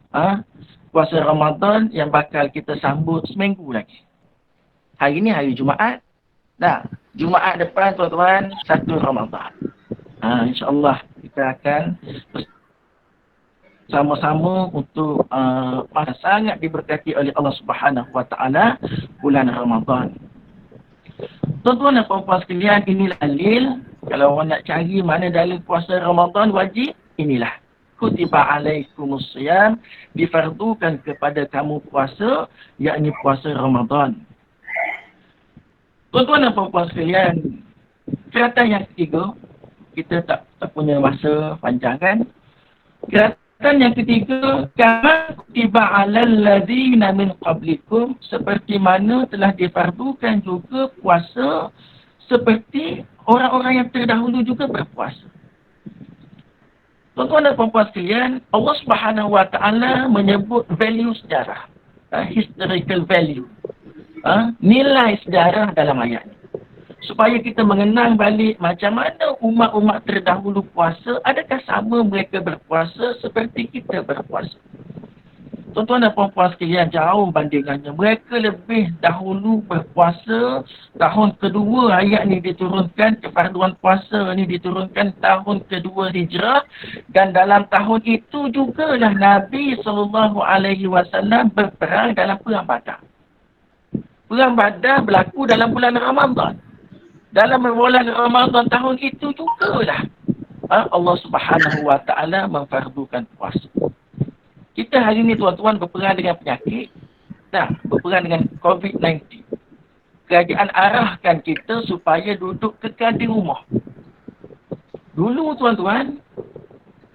Puasa Ramadan yang bakal kita sambut seminggu lagi. Hari ni hari Jumaat. Jumaat depan tuan-tuan, 1 Ramadan. InsyaAllah kita akan sama-sama untuk sangat diberkati oleh Allah Subhanahu wa taala bulan Ramadan. Tuan-tuan dan puan-puan sekalian, inilah dalil. Kalau orang nak cari mana dalil puasa Ramadan wajib, inilah. Kutiba alaikumusiyam, difardukan kepada kamu puasa, yakni puasa Ramadan. Tuan-tuan dan puan-puan sekalian, keratan yang ketiga, kita tak punya masa panjang kan? Keratan yang ketiga, kama kutiba alal ladzina min qablikum, seperti mana telah difardukan juga puasa seperti orang-orang yang terdahulu juga berpuasa. Tuan-tuan dan puan-puan sekalian, Allah Subhanahu wa taala menyebut value sejarah, historical value. Nilai sejarah dalam ayat ini. Supaya kita mengenang balik macam mana umat-umat terdahulu puasa, adakah sama mereka berpuasa seperti kita berpuasa? Tuan-tuan dan puan-puan sekalian, jauh bandingannya. Mereka lebih dahulu berpuasa. Tahun kedua ayat ni diturunkan, kefarduan puasa ni diturunkan tahun kedua Hijrah. Dan dalam tahun itu jugalah Nabi SAW berperang dalam Perang Badar. Perang Badar berlaku dalam bulan Ramadan. Dalam bulan Ramadan tahun itu jugalah Allah Subhanahu wa taala memfardukan puasa. Kita hari ni tuan-tuan berperang dengan penyakit, berperang dengan COVID-19. Kerajaan arahkan kita supaya duduk kekal di rumah. Dulu tuan-tuan,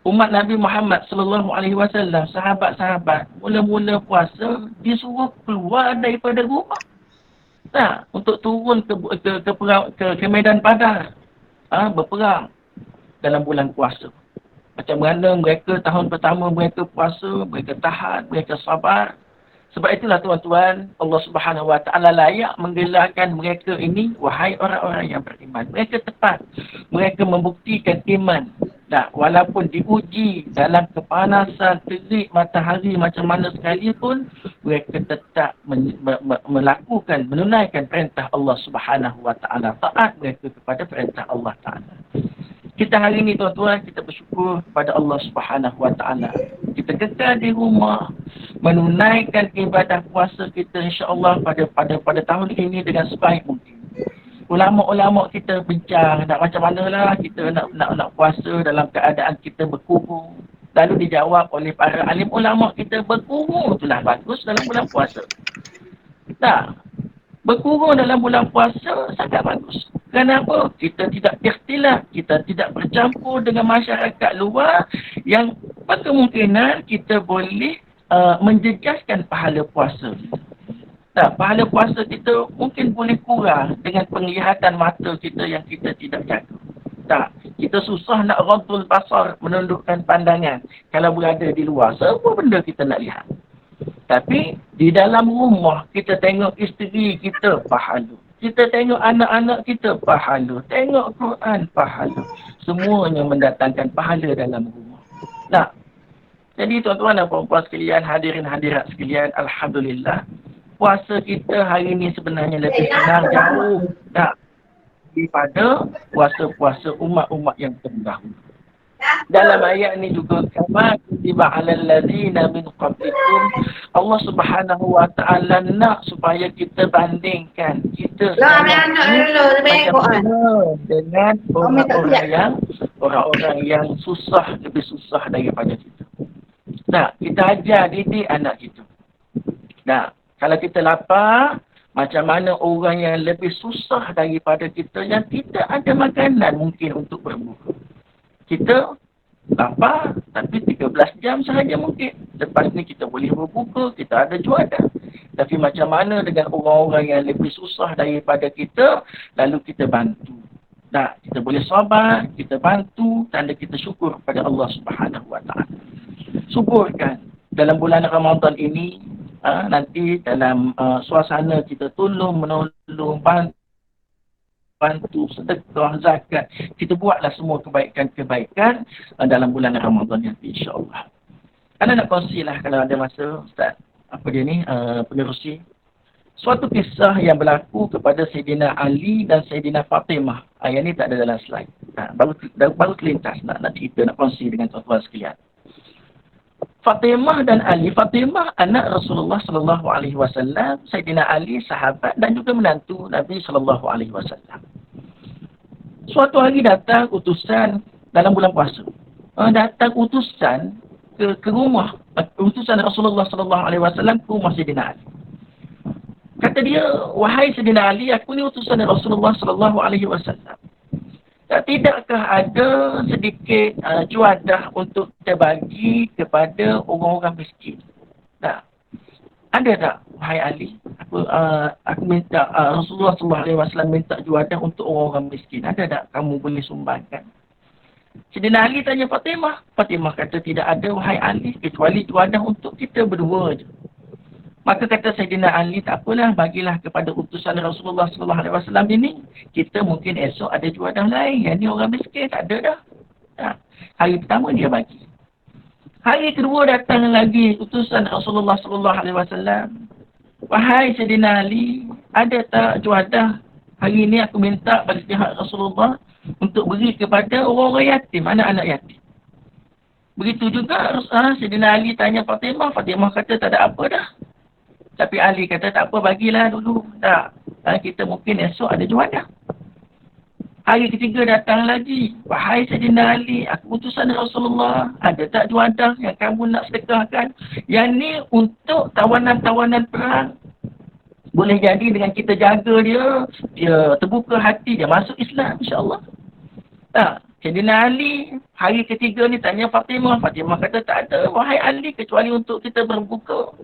umat Nabi Muhammad sallallahu alaihi wasallam, sahabat-sahabat, mula-mula puasa disuruh keluar daripada rumah. Untuk turun ke medan Badar, berperang dalam bulan puasa. Macam mana mereka tahun pertama mereka puasa, mereka tahan, mereka sabar. Sebab itulah tuan-tuan, Allah Subhanahu wa taala layak menggelarkan mereka ini wahai orang-orang yang beriman. Mereka tepat. Mereka membuktikan iman. Walaupun diuji dalam kepanasan terik matahari macam mana sekalipun, mereka tetap melakukan, menunaikan perintah Allah Subhanahu wa taala. Taat mereka kepada perintah Allah Taala. Kita hari ini tuan-tuan, kita bersyukur kepada Allah Subhanahu wa taala. Kita kekal di rumah, menunaikan ibadah puasa kita insya-Allah pada tahun ini dengan sebaik mungkin. ulama-ulama kita bincang nak macam manalah kita nak puasa dalam keadaan kita berkurung. Lalu dijawab oleh para alim ulama kita, berkurung itulah bagus dalam bulan puasa. Tak. Berkurung dalam bulan puasa sangat bagus. Kenapa? Kita tidak ikhtilaf, kita tidak bercampur dengan masyarakat luar yang berkemungkinan kita boleh menjejaskan pahala puasa. Tak, pahala puasa kita mungkin boleh kurang dengan penglihatan mata kita yang kita tidak jaga. Tak, kita susah nak ghadul basar, menundukkan pandangan kalau berada di luar. Semua benda kita nak lihat. Tapi di dalam rumah kita tengok isteri kita pahala. Kita tengok anak-anak kita pahala. Tengok Quran pahala. Semuanya mendatangkan pahala dalam rumah. Nah, jadi tuan-tuan dan puan-puan sekalian, hadirin hadirat sekalian, alhamdulillah. Puasa kita hari ini sebenarnya lebih senang jauh tak daripada puasa-puasa umat-umat yang terdahulu. Dalam ayat ni juga, kama kutiba 'alal ladzina min qablikum, Allah Subhanahu wa taala nak supaya kita bandingkan kita dengan orang-orang yang susah, lebih susah daripada kita. Nah, kita ajar didik anak kita. Nah, kalau kita lapar, macam mana orang yang lebih susah daripada kita yang tidak ada makanan mungkin untuk berbuka. Kita lapar tapi 13 jam sahaja mungkin. Lepas ni kita boleh berbuka, kita ada juadah. Tapi macam mana dengan orang-orang yang lebih susah daripada kita, lalu kita bantu. Nah, kita boleh sabar, kita bantu, tanda kita syukur kepada Allah Subhanahu wa taala. Suburkan dalam bulan Ramadan ini, nanti dalam suasana kita tolong menolong, bantu, sedekah, zakat. Kita buatlah semua kebaikan-kebaikan dalam bulan Ramadan nanti, insya-Allah. Anda nak kongsilah kalau ada masa, Ustaz. Apa dia ni? Penerusi. Suatu kisah yang berlaku kepada Sayyidina Ali dan Sayyidina Fatimah. Yang ni tak ada dalam slide. Baru terlintas nak cerita, nak kongsi dengan tuan-tuan sekalian. Fatimah dan Ali. Fatimah anak Rasulullah sallallahu alaihi wasallam, Sayyidina Ali sahabat dan juga menantu Nabi sallallahu alaihi wasallam. Suatu hari datang utusan dalam bulan puasa. Datang utusan ke rumah, utusan Rasulullah sallallahu alaihi wasallam ke rumah Sayyidina Ali. Kata dia, wahai Sayyidina Ali, aku ni utusan Rasulullah sallallahu alaihi wasallam. Tidakkah ada sedikit juadah untuk kita bagi kepada orang-orang miskin? Tak. Ada tak, wahai Ali? Aku minta, Rasulullah SAW minta juadah untuk orang-orang miskin. Ada tak kamu boleh sumbangkan? Sayyidina Ali tanya Fatimah. Fatimah kata tidak ada, wahai Ali, kecuali juadah untuk kita berdua je. Maka kata Sayyidina Ali, tak apalah, bagilah kepada utusan Rasulullah SAW ini. Kita mungkin esok ada juadah lain. Yang ni orang miskin, tak ada dah. Hari pertama dia bagi. Hari kedua datang lagi utusan Rasulullah SAW. Wahai Sayyidina Ali, ada tak juadah? Hari ini aku minta bagi pihak Rasulullah untuk beri kepada orang-orang yatim, anak-anak yatim. Begitu juga Sayyidina Ali tanya Fatimah. Fatimah kata tak ada apa dah. Tapi Ali kata tak apa, bagilah dulu. Tak. Kita mungkin esok ada juadah. Hari ketiga datang lagi. Wahai Sayyidina Ali, aku utusan Rasulullah. Ada tak juadah yang kamu nak sedekahkan? Yang ni untuk tawanan-tawanan perang. Boleh jadi dengan kita jaga dia, dia terbuka hati, dia masuk Islam, insya-Allah. Tak. Sayyidina Ali, hari ketiga ni tanya Fatimah. Fatimah kata tak ada, wahai Ali, kecuali untuk kita berbuka.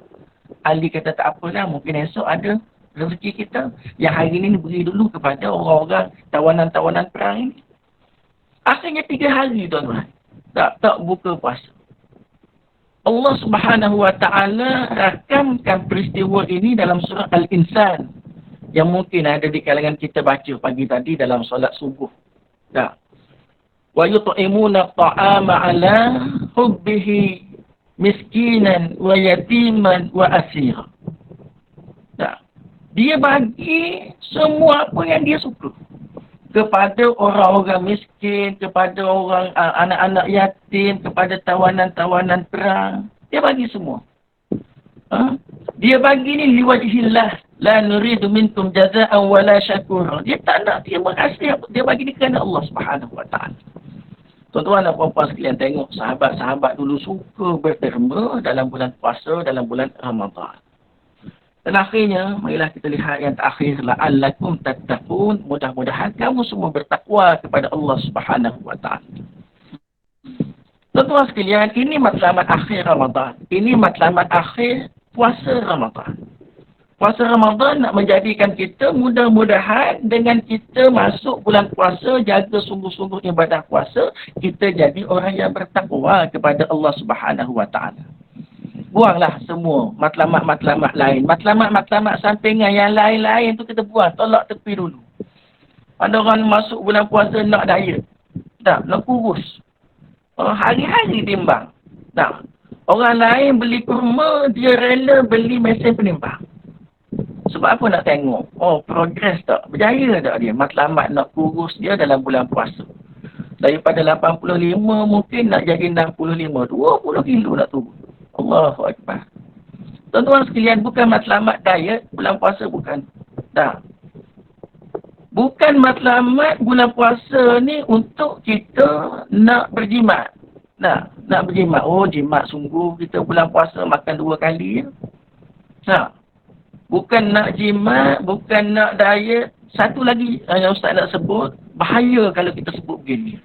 Ali kata tak apalah, mungkin esok ada rezeki kita. Yang hari ini beri dulu kepada orang-orang tawanan-tawanan perang ini. Akhirnya 3 hari tuan-tuan. Tak buka puasa. Allah Subhanahu wa taala rakamkan peristiwa ini dalam surah Al-Insan. Yang mungkin ada di kalangan kita baca pagi tadi dalam solat subuh. Tak. Wa yut'imuna ta'ama 'ala hubbihi miskinan wa yatiman wa asira. Tak. Dia bagi semua apa yang dia suka kepada orang-orang miskin, kepada orang anak-anak yatim, kepada tawanan-tawanan perang. Dia bagi semua. Dia bagi ni liwajhillah, La nuridu minkum jaza'an wala syakura. Dia tak nak terima kasih, dia bagi dia kerana Allah Subhanahu wa taala. Tuan-tuan dan puan-puan sekalian, tengok sahabat-sahabat dulu suka berderma dalam bulan puasa, dalam bulan Ramadan. Dan akhirnya, marilah kita lihat yang terakhir, la'allakum tattaqun, mudah-mudahan kamu semua bertakwa kepada Allah Subhanahu wa taala. Tuan-tuan sekalian, ini matlamat akhir Ramadan. Ini matlamat akhir puasa Ramadan. Puasa Ramadan nak menjadikan kita mudah-mudahan dengan kita masuk bulan puasa, jaga sungguh-sungguh ibadah puasa, kita jadi orang yang bertakwa kepada Allah Subhanahu wa taala. Buanglah semua matlamat-matlamat lain. Matlamat-matlamat sampingan yang lain-lain tu kita buang, tolak tepi dulu. Ada orang masuk bulan puasa nak diet. Tak, nak kurus. Hari-hari timbang. Tak. Orang lain beli kurma, dia rela beli mesin penimbang. Sebab apa nak tengok? Oh, progres tak? Berjaya tak dia? Matlamat nak kurus dia dalam bulan puasa. Daripada 85 mungkin nak jadi 65. 20 kilo nak turun. Allahu Akbar. Tuan-tuan sekalian, bukan matlamat diet bulan puasa, bukan. Tak. Bukan matlamat bulan puasa ni untuk kita nak berjimat. Nak berjimat. Oh, jimat sungguh kita bulan puasa makan 2 kali. Tak. Bukan nak jimat, bukan nak diet. Satu lagi yang Ustaz nak sebut, bahaya kalau kita sebut begini.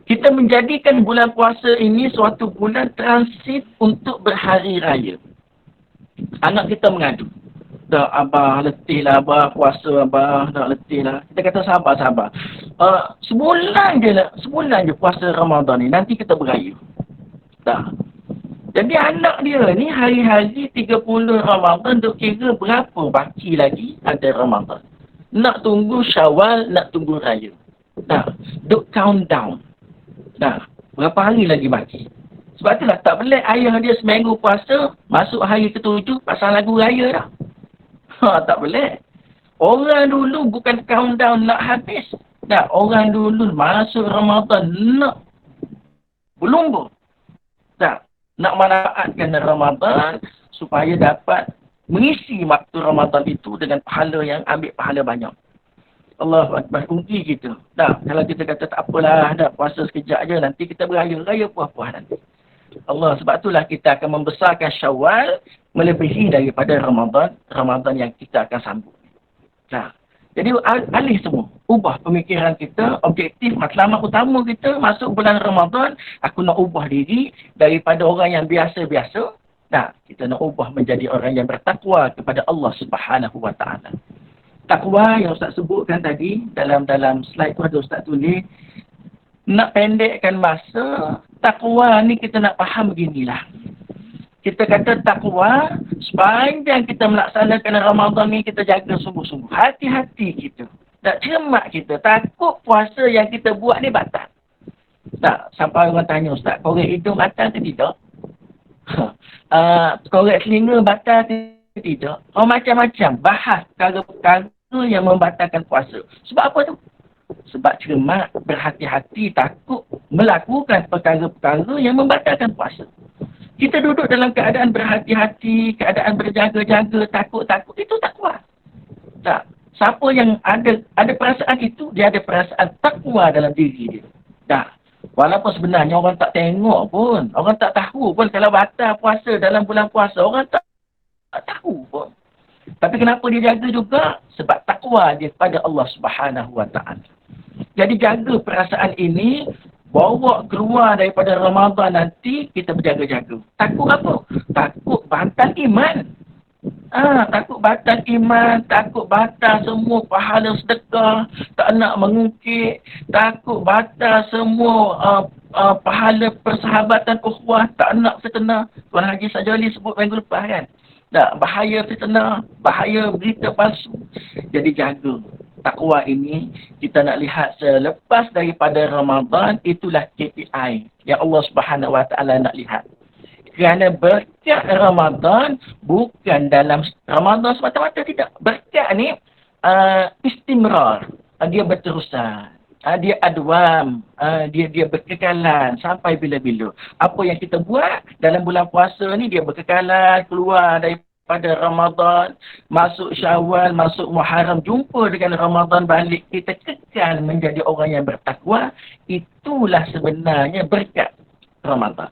Kita menjadikan bulan puasa ini suatu bulan transit untuk berhari raya. Anak kita mengadu. Dah, abah letih lah, abah puasa, abah nak letih lah. Kita kata sabar. Sebulan je puasa Ramadan ni, nanti kita beraya. Dah. Jadi anak dia ni hari-hari 30 Ramadan duk kira berapa baki lagi ada Ramadan. Nak tunggu Syawal, nak tunggu Raya. Dah, duk countdown. Dah, berapa hari lagi baki. Sebab itulah tak boleh ayah dia seminggu puasa, masuk hari ke-7 pasang lagu Raya dah. Tak boleh. Orang dulu bukan countdown nak habis. Dah, orang dulu masuk Ramadan nak berlumba. Dah. Nak manfaatkan Ramadan supaya dapat mengisi waktu Ramadan itu dengan pahala yang ambil pahala banyak. Allahu Akbar, rugi kita. Dah, kalau kita kata tak apalah, dah puasa sekejap je, nanti kita raya puas-puas nanti. Allah, sebab itulah kita akan membesarkan Syawal melebihi daripada Ramadan yang kita akan sambut. Dah. Jadi alih semua. Ubah pemikiran kita, objektif, matlamat utama kita masuk bulan Ramadan, aku nak ubah diri daripada orang yang biasa-biasa. Nah, kita nak ubah menjadi orang yang bertakwa kepada Allah Subhanahu wa taala. Takwa yang Ustaz sebutkan tadi, dalam slide tu ada Ustaz tulis, nak pendekkan masa, takwa ni kita nak faham beginilah. Kita kata takwa, sepanjang kita melaksanakan Ramadan ni, kita jaga sungguh-sungguh. Hati-hati kita. Tak cermat kita. Takut puasa yang kita buat ni batal. Tak, sampai orang tanya, Ustaz, korek hidung batal ke tidak? Korek telinga batal ke tidak? Oh, macam-macam. Bahas perkara-perkara yang membatalkan puasa. Sebab apa tu? Sebab cermat, berhati-hati, takut melakukan perkara-perkara yang membatalkan puasa. Kita duduk dalam keadaan berhati-hati, keadaan berjaga-jaga, takut-takut. Itu takwa. Tak. Siapa yang ada perasaan itu, dia ada perasaan takwa dalam diri dia. Tak. Walaupun sebenarnya orang tak tengok pun. Orang tak tahu pun kalau batal puasa dalam bulan puasa. Orang tak tahu pun. Tapi kenapa dia jaga juga? Sebab takwa dia kepada Allah Subhanahu wa taala. Jadi jaga perasaan ini, bawa keluar daripada Ramadan nanti, kita berjaga-jaga. Takut apa? Takut batal iman. Takut batal iman, takut batal semua pahala sedekah, tak nak mengungkit, takut batal semua pahala persahabatan ukhuwah, tak nak fitnah. Tuan Haji Sajali sebut minggu lepas kan? Tak, bahaya fitnah, bahaya berita palsu. Jadi jaga. Takwa ini kita nak lihat selepas daripada Ramadan, itulah KPI yang Allah Subhanahu wa taala nak lihat. Kerana berkat Ramadan bukan dalam Ramadan semata-mata, tidak. Berkat ni istimrar, dia berterusan. Dia adwam, dia berkekalan sampai bila-bila. Apa yang kita buat dalam bulan puasa ni dia berkekalan, keluar pada Ramadan, masuk Syawal, masuk Muharram, jumpa dengan Ramadan balik, kita kekal menjadi orang yang bertakwa. Itulah sebenarnya berkat Ramadan.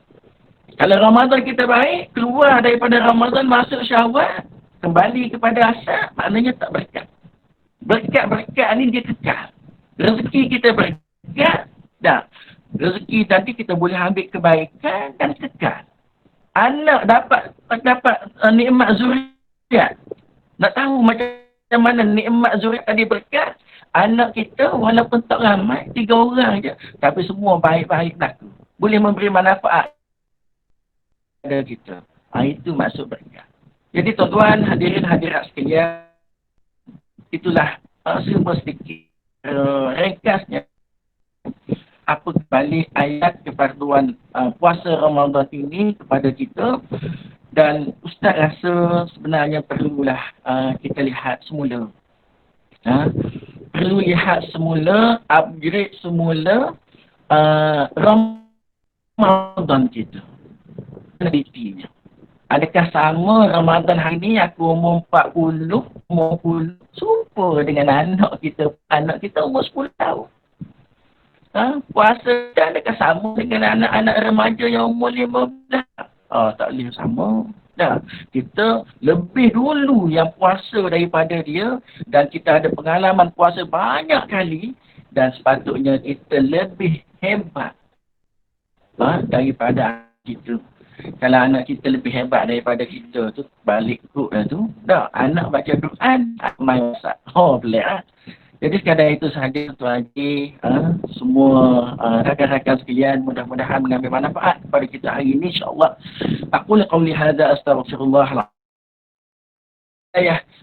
Kalau Ramadan kita baik, keluar daripada Ramadan, masuk Syawal, kembali kepada asal, maknanya tak berkat. Berkat-berkat ni dia kekal. Rezeki kita berkat, dah. Rezeki tadi kita boleh ambil kebaikan dan kekal. Anak dapat nikmat zuriat. Nak tahu macam mana nikmat zuriat tadi berkat? Anak kita walaupun tak ramai, 3 orang je, tapi semua baik-baik laku. Boleh memberi manfaat kepada kita. Itu maksud berkat. Jadi tuan-tuan, hadirin hadirat sekalian, itulah semua sedikit ringkasnya apa balik ayat kefarduan puasa Ramadan ini kepada kita. Dan Ustaz rasa sebenarnya perlulah kita lihat semula. Perlu lihat semula, upgrade semula Ramadan kita. Penelitinya. Adakah sama Ramadan hari ni aku umur 40, umur 10, serupa dengan anak kita umur 10 tahun. Puasa adakah sama dengan anak-anak remaja yang umur 15? Tak boleh sama. Kita lebih dulu yang puasa daripada dia dan kita ada pengalaman puasa banyak kali dan sepatutnya kita lebih hebat daripada kita. Kalau anak kita lebih hebat daripada kita tu, balik kut dah tu. Anak baca doa, main masak. Pelik lah. Jadi sekadar itu sahaja Tuan Haji, semua rakan-rakan sekalian mudah-mudahan mengambil manfaat kepada kita hari ini insya-Allah. Aqul qawli hadza astaghfirullah.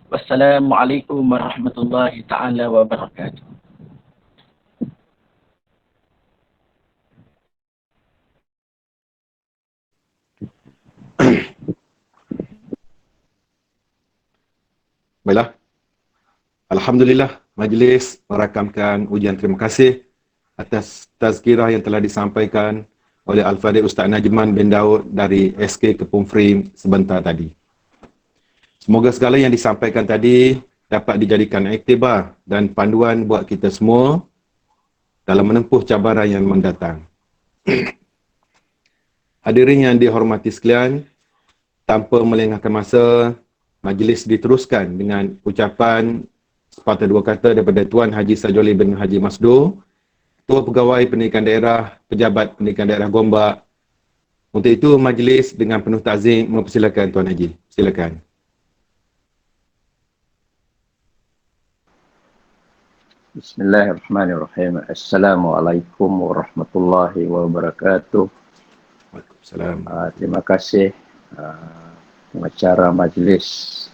Wassalamualaikum warahmatullahi taala wabarakatuh. Baiklah. Alhamdulillah, majlis merakamkan ujian terima kasih atas tazkirah yang telah disampaikan oleh Al-Fadhil Ustaz Najman bin Daud dari SK Kepung Frame sebentar tadi. Semoga segala yang disampaikan tadi dapat dijadikan iktibar dan panduan buat kita semua dalam menempuh cabaran yang mendatang. Hadirin yang dihormati sekalian, tanpa melengahkan masa, majlis diteruskan dengan ucapan sepatah dua kata daripada Tuan Haji Sajoli bin Haji Masdur, Ketua Pegawai Pendidikan Daerah, Pejabat Pendidikan Daerah Gombak. Untuk itu, majlis dengan penuh takzim mempersilakan Tuan Haji. Silakan. Bismillahirrahmanirrahim. Assalamualaikum warahmatullahi wabarakatuh. Waalaikumsalam. Terima kasih pengacara majlis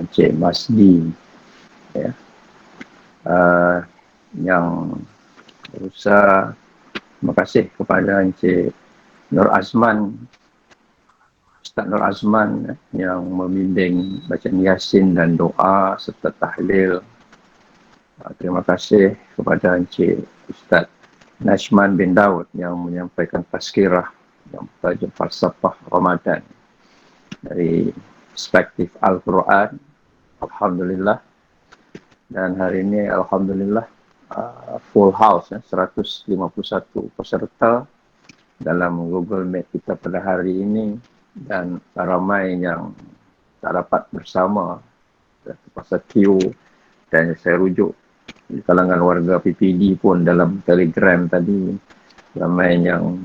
Encik Masdi yang berusaha. Terima kasih kepada Encik Nur Azman, Ustaz Nur Azman yang membimbing bacaan Yasin dan doa serta tahlil. Terima kasih kepada Encik Ustaz Najman bin Daud yang menyampaikan tazkirah yang bertajuk Falsafah Ramadan dari perspektif Al-Quran. Alhamdulillah. Dan hari ini Alhamdulillah full house, 151 peserta dalam Google Meet kita pada hari ini, dan ramai yang tak dapat bersama terpaksa queue, dan saya rujuk di kalangan warga PPD pun dalam Telegram tadi ramai yang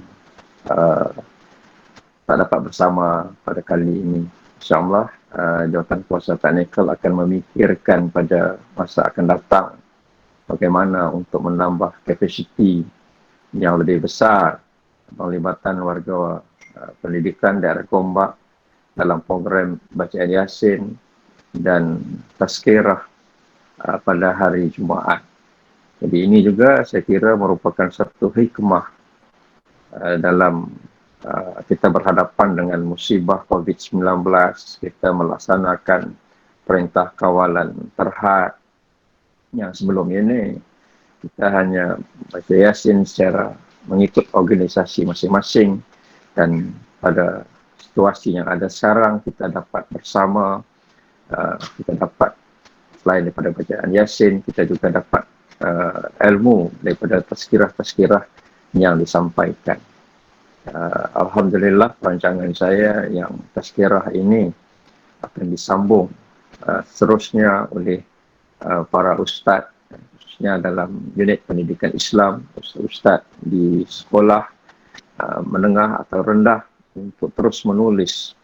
tak dapat bersama pada kali ini. InsyaAllah Jawatan Kuasa Teknikal akan memikirkan pada masa akan datang bagaimana untuk menambah kapasiti yang lebih besar penglibatan warga pendidikan daerah Gombak dalam program bacaan Yasin dan tazkirah pada hari Jumaat. Jadi ini juga saya kira merupakan satu hikmah dalam kita berhadapan dengan musibah COVID-19, kita melaksanakan perintah kawalan terhad yang sebelum ini kita hanya baca Yasin secara mengikut organisasi masing-masing, dan pada situasi yang ada sekarang, kita dapat bersama, kita dapat selain daripada bacaan Yasin, kita juga dapat ilmu daripada tazkirah-tazkirah yang disampaikan. Alhamdulillah, perancangan saya yang tazkirah ini akan disambung seterusnya oleh para ustaz, khususnya dalam unit pendidikan Islam, ustaz di sekolah menengah atau rendah, untuk terus menulis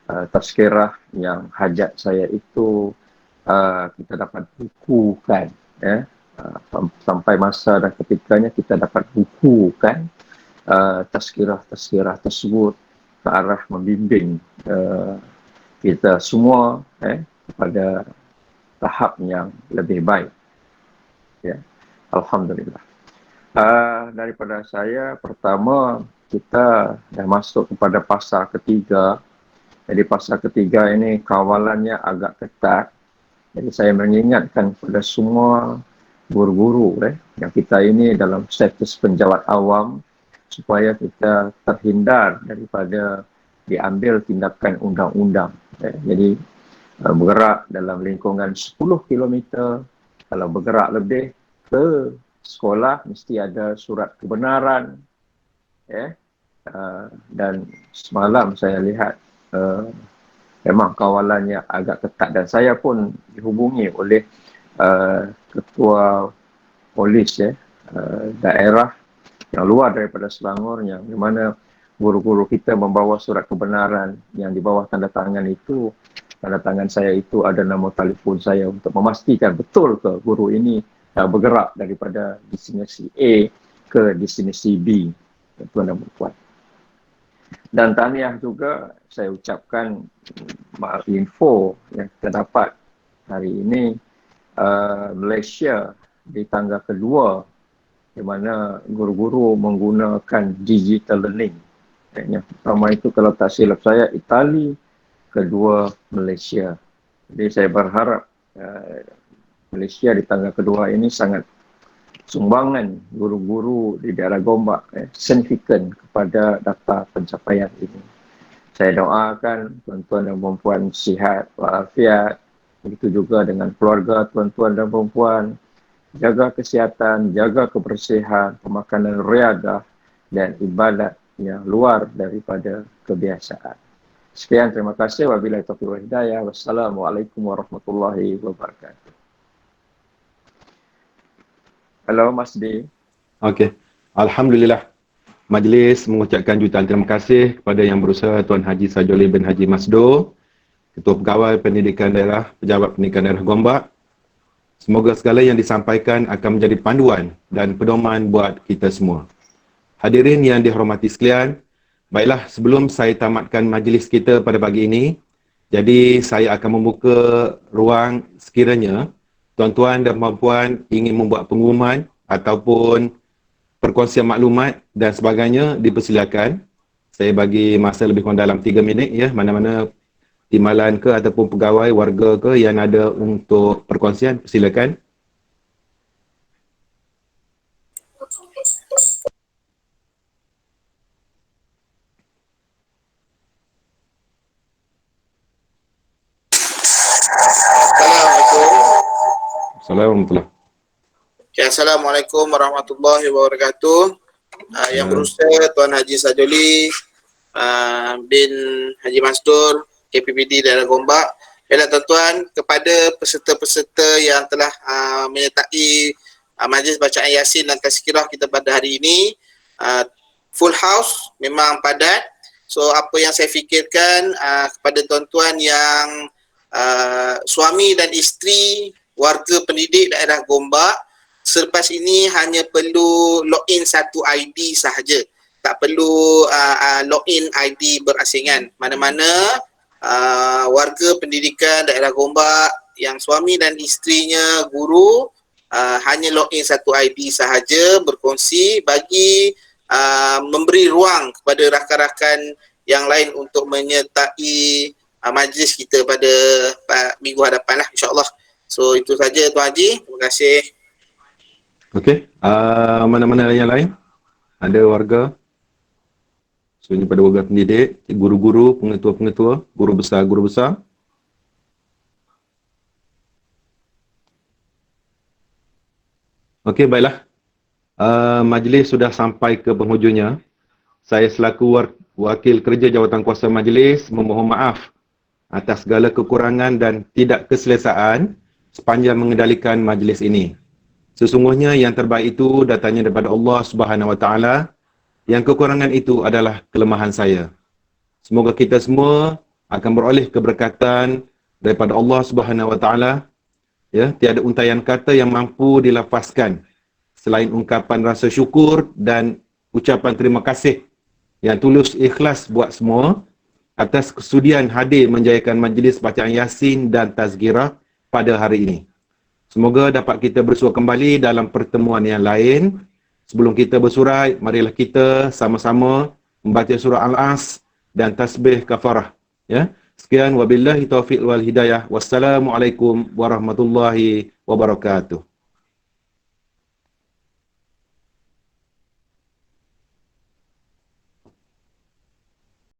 tazkirah yang hajat saya itu kita dapat bukukan, ya. Sampai masa dan ketikanya kita dapat bukukan tazkirah-tazkirah tersebut ke arah membimbing kita semua kepada tahap yang lebih baik. Ya, Alhamdulillah. Daripada saya, pertama kita dah masuk kepada fasa ketiga. Jadi fasa ketiga ini kawalannya agak ketat. Jadi saya mengingatkan kepada semua guru-guru yang kita ini dalam status penjawat awam, supaya kita terhindar daripada diambil tindakan undang-undang. Jadi bergerak dalam lingkungan 10 km, kalau bergerak lebih ke sekolah mesti ada surat kebenaran. Dan semalam saya lihat memang kawalannya agak ketat, dan saya pun dihubungi oleh ketua polis daerah yang luar daripada Selangor, yang di mana guru-guru kita membawa surat kebenaran yang di bawah tanda tangan itu, tanda tangan saya itu ada nama telefon saya, untuk memastikan betul ke guru ini bergerak daripada destinasi A ke destinasi B, tuan dan puan. Dan tahniah juga saya ucapkan info yang kita dapat hari ini, Malaysia di tangga kedua di mana guru-guru menggunakan digital learning. Yang pertama itu, kalau tak silap saya, Itali, kedua Malaysia. Jadi saya berharap Malaysia di tangga kedua ini sangat sumbangan guru-guru di daerah Gombak signifikan kepada data pencapaian ini. Saya doakan tuan-tuan dan puan-puan sihat walafiat, begitu juga dengan keluarga tuan-tuan dan puan-puan, jaga kesihatan, jaga kebersihan, pemakanan riadah dan ibadat yang luar daripada kebiasaan. Sekian, terima kasih. Wabillahi taufiq wal hidayah. Wassalamualaikum warahmatullahi wabarakatuh. Halo Mas D. Okey. Alhamdulillah. Majlis mengucapkan jutaan terima kasih kepada Yang Berusaha Tuan Haji Sajoli bin Haji Masdo, Ketua Pegawai Pendidikan Daerah, Pejabat Pendidikan Daerah Gombak. Semoga segala yang disampaikan akan menjadi panduan dan pedoman buat kita semua. Hadirin yang dihormati sekalian, baiklah, sebelum saya tamatkan majlis kita pada pagi ini, jadi saya akan membuka ruang sekiranya tuan-tuan dan puan-puan ingin membuat pengumuman ataupun perkongsian maklumat dan sebagainya, dipersilakan. Saya bagi masa lebih kurang dalam 3 minit ya, mana-mana timbalan ke ataupun pegawai warga ke yang ada untuk perkongsian, silakan. Assalamualaikum. Assalamualaikum warahmatullahi wabarakatuh. Yang berusaha Tuan Haji Sajoli bin Haji Masdur, KPPD Daerah Gombak. Baiklah tuan-tuan, kepada peserta-peserta yang telah menyertai majlis bacaan Yasin dan tazkirah kita pada hari ini, full house, memang padat. So apa yang saya fikirkan kepada tuan-tuan yang suami dan isteri warga pendidik daerah Gombak, selepas ini hanya perlu login satu ID sahaja. Tak perlu login ID berasingan. Mana-mana warga pendidikan daerah Gombak yang suami dan isterinya guru, hanya login satu ID sahaja, berkongsi, bagi memberi ruang kepada rakan-rakan yang lain untuk menyertai majlis kita pada minggu hadapan lah, insyaAllah. So itu saja Tuan Haji, terima kasih. Okey, mana-mana yang lain? Ada warga? khususnya pada warga pendidik, guru-guru, pengetua-pengetua, guru besar. Okey, baiklah. Majlis sudah sampai ke penghujungnya. Saya selaku wakil kerja jawatan kuasa majlis memohon maaf atas segala kekurangan dan tidak keselesaan sepanjang mengendalikan majlis ini. Sesungguhnya yang terbaik itu datangnya daripada Allah Subhanahu Wa Taala. Yang kekurangan itu adalah kelemahan saya. Semoga kita semua akan beroleh keberkatan daripada Allah Subhanahu Wa Taala. Ya, tiada untaian kata yang mampu dilafazkan selain ungkapan rasa syukur dan ucapan terima kasih yang tulus ikhlas buat semua atas kesudian hadir menjayakan majlis bacaan Yasin dan tazkirah pada hari ini. Semoga dapat kita bersua kembali dalam pertemuan yang lain. Sebelum kita bersurai, marilah kita sama-sama membaca surah Al-As dan tasbih kafarah. Ya. Sekian, wabillahi taufiq wal hidayah. Wassalamualaikum warahmatullahi wabarakatuh.